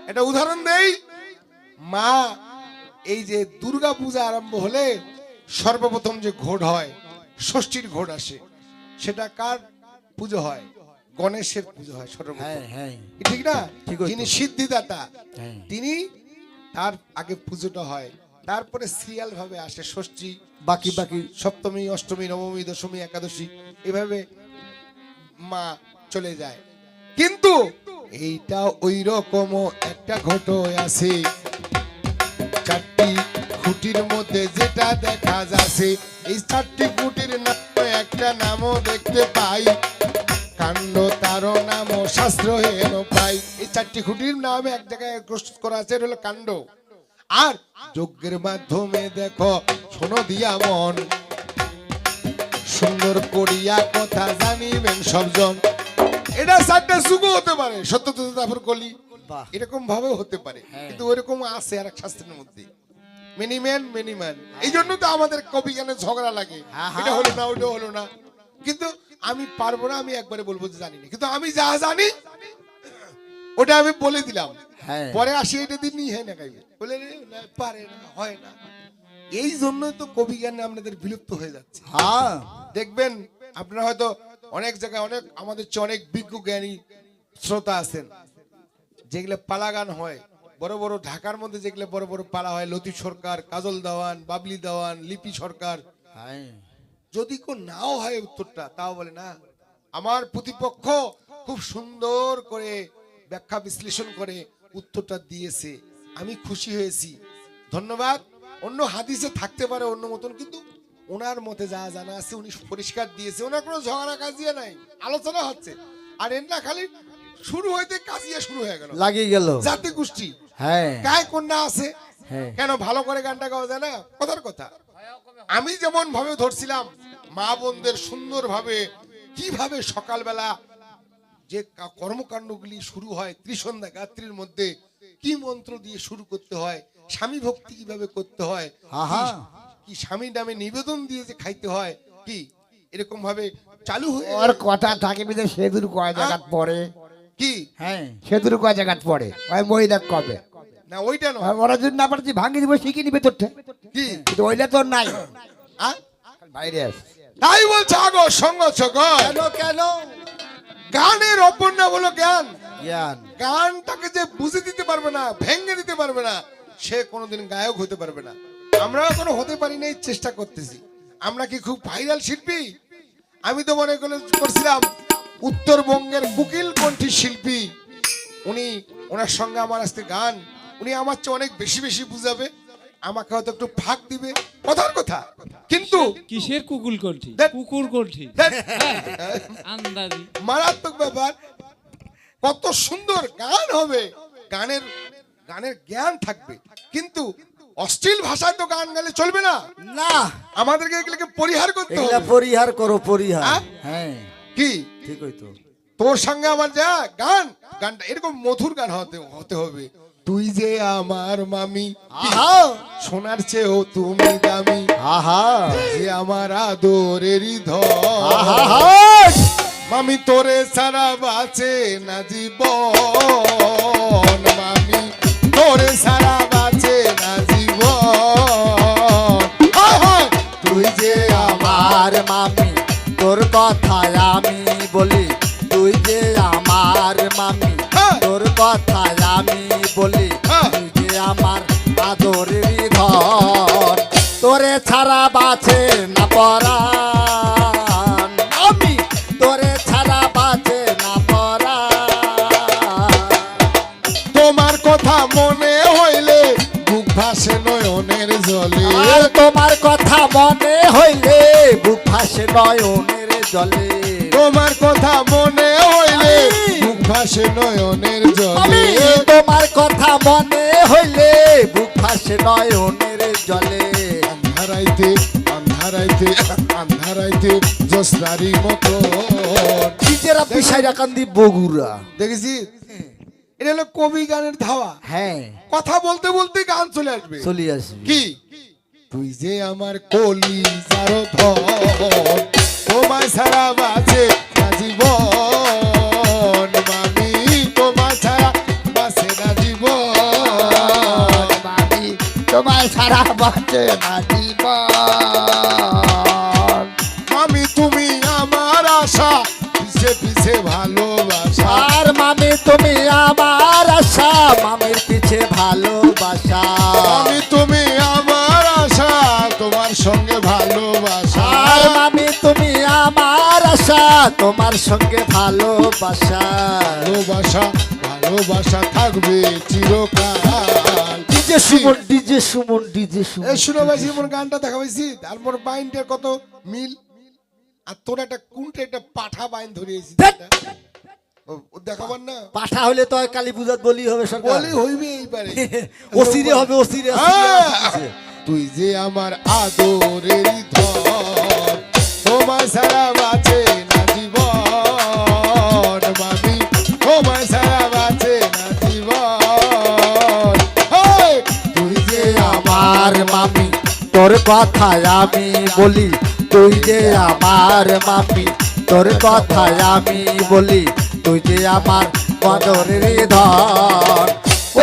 একটা উদাহরণ দেই মা এই যে দুর্গা পূজা আরম্ভ হলে সর্বপ্রথম যে ঘোড় হয় ষষ্ঠীর ঘোড় আসে সেটা কার পুজো হয় গণেশের পুজো হয় সর্বপ্রথম ঠিক না যিনি সিদ্ধিদাতা তিনি তার আগে পুজোটা হয় তারপরে সিরিয়াল ভাবে আসে ষষ্ঠী বাকি বাকি সপ্তমী অষ্টমী নবমী দশমী একাদশী এভাবে মা চলে যায় কিন্তু এইটা ওই রকম একটা ঘটনা আছে চারটি খুঁটির মধ্যে যেটা দেখা যাচ্ছে এই চারটি খুঁটির নামে একটা নামও দেখতে পাই কাণ্ড তার নাম শাস্ত্র হেন পাই। এই চারটি খুঁটির নাম এক জায়গায় প্রস্তুত করা আছে, এটা হলো কাণ্ড। আর যজ্ঞের মাধ্যমে দেখো শোনো দিয়া মন, সুন্দর করিয়া কথা জানিবেন সবজন। এটা চারটা যুগও হতে পারে, সত্যত তারপর কলি, এরকম ভাবেও হতে পারে, কিন্তু ওইরকম আছে আর এক শাস্ত্রের মধ্যে। মিনিম্যান মিনিম্যান, এই জন্য তো আমাদের কবি গানে ঝগড়া লাগে, এটা হলো না ওটা হলো না। কিন্তু আমি পারবো না, আমি একবারে বলবো যে জানি না, কিন্তু আমি যা জানি ওটা আমি বলে দিলাম। পরে আসি এটা দিন নিয়ে হয় না গাইবে, বলে রে, না পারে না, হয় না। এই জন্যই তো কবি গান আপনাদের বিলুপ্ত হয়ে যাচ্ছে। হ্যাঁ দেখবেন আপনারা হয়তো অনেক জায়গায় অনেক আমাদের চেয়ে অনেক বিজ্ঞ জ্ঞানী শ্রোতা আছেন, যেগুলো পালা গান হয় বড় বড়, ঢাকার মধ্যে যেগুলো বড় বড় পালা হয়, লতিফ সরকার, কাজল দেওয়ান, বাবলি দেওয়ান, লিপি সরকার, যদি কেউ নাও হয় উত্তরটা, তাও বলে না আমার প্রতিপক্ষ খুব সুন্দর করে ব্যাখ্যা বিশ্লেষণ করে উত্তরটা দিয়েছে, আমি খুশি হয়েছি, ধন্যবাদ। অন্য হাদিসে থাকতে পারে অন্য মতন, কিন্তু ওনার মতে যা জানা আছে উনি পরিষ্কার দিয়েছে, ওনার কোনো ঝগড়া কাজিয়া নাই, আলোচনা হচ্ছে। আর এর না খালি শুরু হইতে কাজিয়া শুরু হয়ে গেল, লাগিয়ে গেল জাতি গোষ্ঠী, হ্যাঁ গায়ে কন্যা আছে, হ্যাঁ কেন ভালো করে গানটা গাওয়া যায় না? কথার কথা। আমি যেমন ভাবে ধরছিলাম মা বোনদের সুন্দর ভাবে কিভাবে সকালবেলা যে কর্মকাণ্ডগুলি শুরু হয় ত্রিসন্ধ্যা গাত্রীর মধ্যে, কি মন্ত্র দিয়ে শুরু করতে হয়, স্বামী ভক্তি কিভাবে করতে হয়, কি স্বামী নামে নিবেদন দিয়ে যে খাইতে হয়, কি এরকম ভাবে চালু হয়ে ওর কথা থাকে বিদে সেতুর কয় জায়গাত পড়ে, কি হ্যাঁ সেতুর কয় জায়গাত পড়ে, ওই মহিলা কবে না ওইটা নয়, ওরা যদি না পারছি ভাঙি দিব, শিখে নিবে তোরটা, কি কিন্তু ওইটা তোর নাই আ? বাইরে আস। তাই বলছে আগো সঙ্গ ছগর, কেন কেন গানের অপর নাম হলো জ্ঞান। জ্ঞান, গানটাকে যে বুঝে দিতে পারবে না, ভেঙে দিতে পারবে না, সে কোনোদিন গায়ক হতে পারবে না। আমরাও কোনো হতে পারি না, চেষ্টা করতেছি। আমরা কি খুব ভাইরাল শিল্পী? আমি তো মনে করছিলাম উত্তরবঙ্গের কুকিল কণ্ঠী শিল্পী, উনি, ওনার সঙ্গে আমার আজকে গান, উনি আমার চেয়ে অনেক বেশি বেশি বুঝাবে, আমাকে হয়তো একটু ফাঁক দিবে, কথার কথা। কিন্তু কিসের কুকুল কণ্ঠী? দেখ। কুকুর কণ্ঠী, ধ্যাৎ, আন্দাজি। মারাত্মক ব্যাপার, কত সুন্দর গান হবে, গানের গানের জ্ঞান থাকবে, কিন্তু অশ্লীল ভাষায় তো গান গাইলে চলবে না, না আমাদেরকে এগুলোকে পরিহার করতে এগুলা হবে। পরিহার করো, পরিহার, হ্যাঁ? হ্যাঁ কি ঠিক হইতো। তোর সঙ্গে আমার যা গান, গানটা এরকম মধুর গান হতে হবে। তুই যে আমার মামি, আহা সোনার চেয়েও তুমি দামি, আহা যে আমার আদরেরই আহা ধর, মামি তোরে ছাড়া বাঁচে না জীবন, মামি তোরে ছাড়া বাঁচে না জীবন, তুই যে আমার মামি, তোর কথায় আমি বলি, তুই যে আমার মামি, হ্যাঁ। তোর কথায় আমি বলি, হ্যাঁ। তুই যে আমার আদরের ধন, তোরে ছাড়া বাঁচে না পরাণ, আমি তোরে ছাড়া বাঁচে না পরাণ। তোমার কথা মনে হইলে বুক ভাসে নয়নের জলে, আর তোমার কথা মনে হইলে বুক ভাসে নয়নের জলে, তোমার কথা মনে হইলে বুক ভাসে নয়নের আমি জলে, তোমার কথা মনে হইলে বুক ভাসে নয়নের জলে। আন্ধারাইতে আন্ধারাইতে আন্ধারাইতে জোসনারি মতো নিজেরা পিসাইরা কান্দি বগুড়া, দেখেছি, এটা হলো কবি গানের ধাওয়া। হ্যাঁ কথা বলতে বলতে গান চলে আসবে, চলে আসবে। কি তুই যে আমার কলি যারো ধন, তোমায় ছাড়া বাঁচে না জীবন, মামি তোমায় ছাড়া বাঁচে না জীবন, মামি তোমায় ছাড়া বাঁচে না জীবন, মামি তুমি আমার আশা, পিছে পিছে ভালোবাসা, আর মামি তুমি আমার আশা, মামির পিছে ভালোবাসা, মামি তুমি আমার আশা, তোমার সঙ্গে ভালোবাসা, আর মামি তুমি আমার আশা, তোমার সঙ্গে ভালোবাসা। ভালোবাসা ভালোবাসা থাকবে চিরকাল। DJ Suman, DJ Suman, DJ Suman. এই শুনে ভাই জীবন গানটা দেখা পাইছি, তারপর বাইন্ডের কত মিল, আর তোর একটা কোনটা একটা পাঠা বাইন ধরিয়েছি ধ্যাৎ। ও দেখাবার না পাঠা হলে তো আর কালী পূজাত বলি হবে সরকার বলি হইবে এইবারে ওসিরে হবে ওসিরে তুই যে আমার আদরের ধন তোমায় ছাড়া বাঁচে না জীবন মামি তোমায় ছাড়া বাঁচে না জীবন হেই! তুই যে আমার মামি তোর কথায় আমি বলি তুই যে আমার মামি তোর কথায় আমি বলি তুই যে আমার বদরের ধন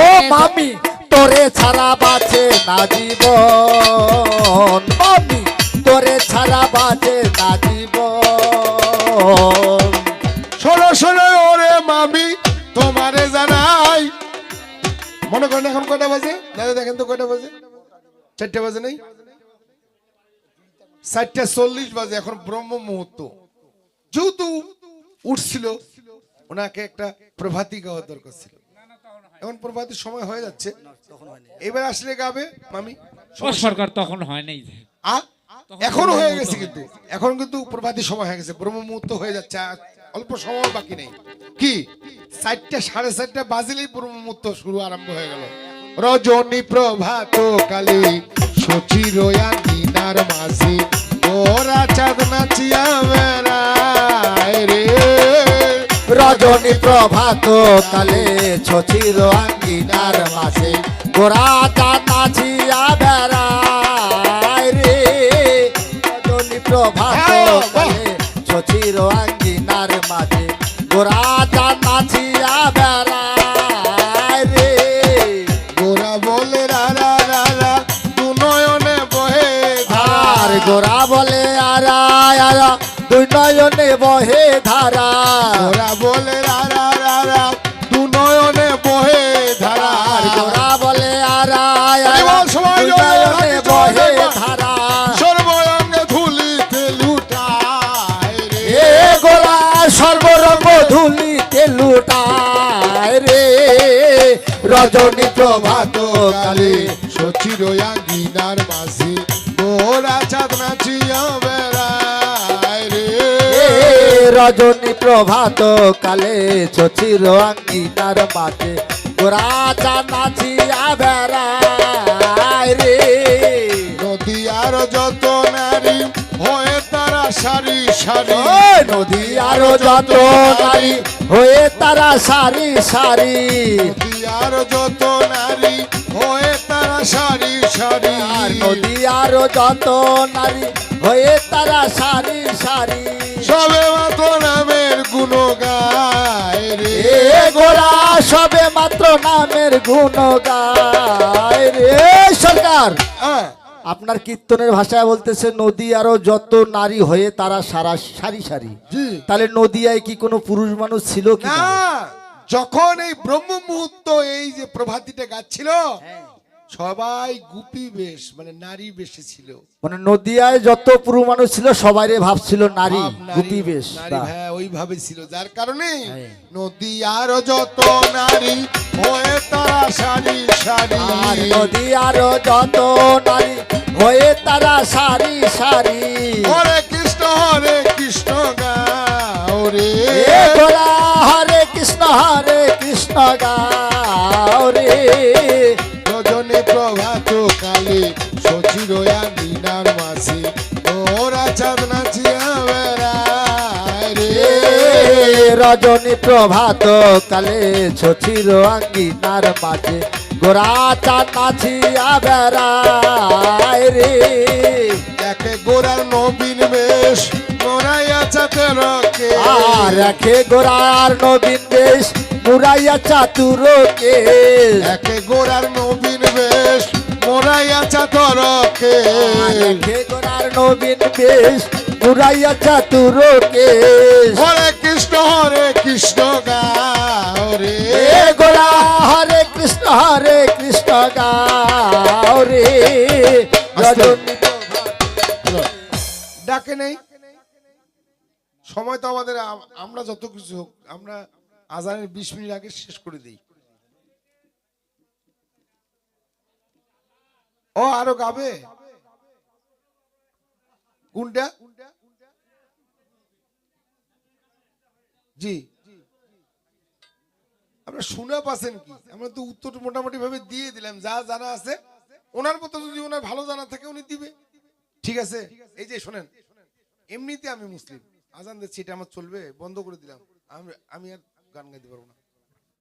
ও মামি তোরে ছাড়া বাঁচে না জীবন মামি তোরে ছাড়া বাঁচে না জীবন শোনো শোনো ওরে মামি তোমারে জানাই মনে করেন এখন কয়টা বাজে দাদা দেখেন তো কয়টা বাজে 4টা বাজে নাই 4:40 বাজে এখন ব্রহ্ম মুহূর্ত যেহেতু উঠছিল ওনাকে একটা প্রভাতী গাওয়ার দরকার ছিল এখন প্রভাতির সময় হয়ে যাচ্ছে এবার আসলে গাবে মামি ও সরকার তখন হয় নাই। আ এখন হয়ে গেছে কিন্তু এখন কিন্তু প্রভাতী সময় হয়ে গেছে ব্রহ্ম মুহূর্ত হয়ে যাচ্ছে আর অল্প সময় বাকি নেই কি 4টা 4:30 বাজলেই ব্রহ্ম মুহূর্ত শুরু আরম্ভ হয়ে গেল রজনী প্রভাত কালে সচিরয়া দিনার মাঝে ওরা চাঁদ নাচিয়া বেড়ায় রে রজনী প্রভাত কালে ছচির আঙ্গিনার মাঝে গোরা নাচিয়া বেড়ায় রে রজনী প্রভাত কালে ছচির আঙ্গিনার মাঝে গোরা নাচিয়া বেড়ায় রে গোরা বলে রারা রারা দু নয়নে বহে আর গোরা বলে আরা আরা দুই নয়নে বহে ধারা গোরা বলে রারা রারা দু নয়নে বহে ধারা আর গোরা বলে আরা আরা এবার সবাই দুই জয় নয়নে জয় বহে জয়। ধারা সর্বঙ্গে ধুলিতে লুটায় রে এ গোরা সর্বরঙ্গ ধুলিতে লুটায় রে রজনী প্রভাত কালে সচিরয়া গিনার মাঝে গোরা চাঁদ নাচিয়া বেড়ায় রে এ রজনী প্রভাত কালে ছচির আঙ্গিনার মাঝে গোরা নাচিয়া বেড়ায় রে নদী আর যত নারী হয়ে তারা সারি সারি ওই নদী আরো যত নারী হয়ে তারা সারি সারি নদী আর যত নারী হয়ে তারা সারি সারি আর নদী আরো যত নারী হয়ে তারা সারি সারি সবে মাত্র নামের গুণ গায় রে এ গোরা সবে মাত্র নামের গুণ গায় রে সরকার হ্যাঁ, আপনার কীর্তনের ভাষায় বলতেছে নদী আরো যত নারী হয়ে তারা সারা সারি সারি জি তাহলে নদিয়ায় কি কোনো পুরুষ মানুষ ছিল কি না যখন এই ব্রহ্ম মুহূর্ত এই যে প্রভাতিটা গাচ্ছিল সবাই গুপি বেশ মানে নারী বেশে ছিল মানে নদিয়ায় যত পুরুষ মানুষ ছিল সবাই ভাবছিল নারী ভাব নারী, গুপি বেশ নারী, হ্যাঁ ওইভাবে ছিল যার কারণে হ্যাঁ। নদী আর যত নারী হয়ে তারা সারি সারি আর নদী আরো যত নারী হয়ে তারা সারি সারি হরে কৃষ্ণ গাও রে এ গোরা হরে কৃষ্ণ গাও রে রজনী প্রভাত কালে সচিরয়া দিনার মাঝে ওরা চাঁদ নাচিয়া বেড়ায় রে এ রজনী প্রভাত কালে ছচির আঙ্গিনার মাঝে গোরা নাচিয়া বেড়ায় রে একে গোরার নবীন বেশ মোরাইয়া চাতে রকে আর রাখে গোরার নবীন বেশ মুরাইয়া চাতুর একে গোরার নবীন বেশ মোরাইয়া চাতরকে রাখে গোরার নবীন বেশ মুরাইয়া চাতুর হরে কৃষ্ণ গাও রে এ গোরা হরে কৃষ্ণ গাও রে রজনী ডাকে নেই সময় তো আমাদের আমরা যত কিছু হোক আমরা আজানের 20 মিনিট আগে শেষ করে দিই ও আরো গাবে কোনটা জি আমরা শুনে পাচ্ছেন কি? আমরা তো উত্তর মোটামুটি ভাবে দিয়ে দিলাম, যা জানা আছে ওনার মতো যদি ওনার ভালো জানা থাকে উনি দিবে। ঠিক আছে, এই যে শোনেন, এমনিতে আমি মুসলিম, আজান দিচ্ছি, এটা আমার চলবে, বন্ধ করে দিলাম, আমি আর গান গাইতে পারবো না।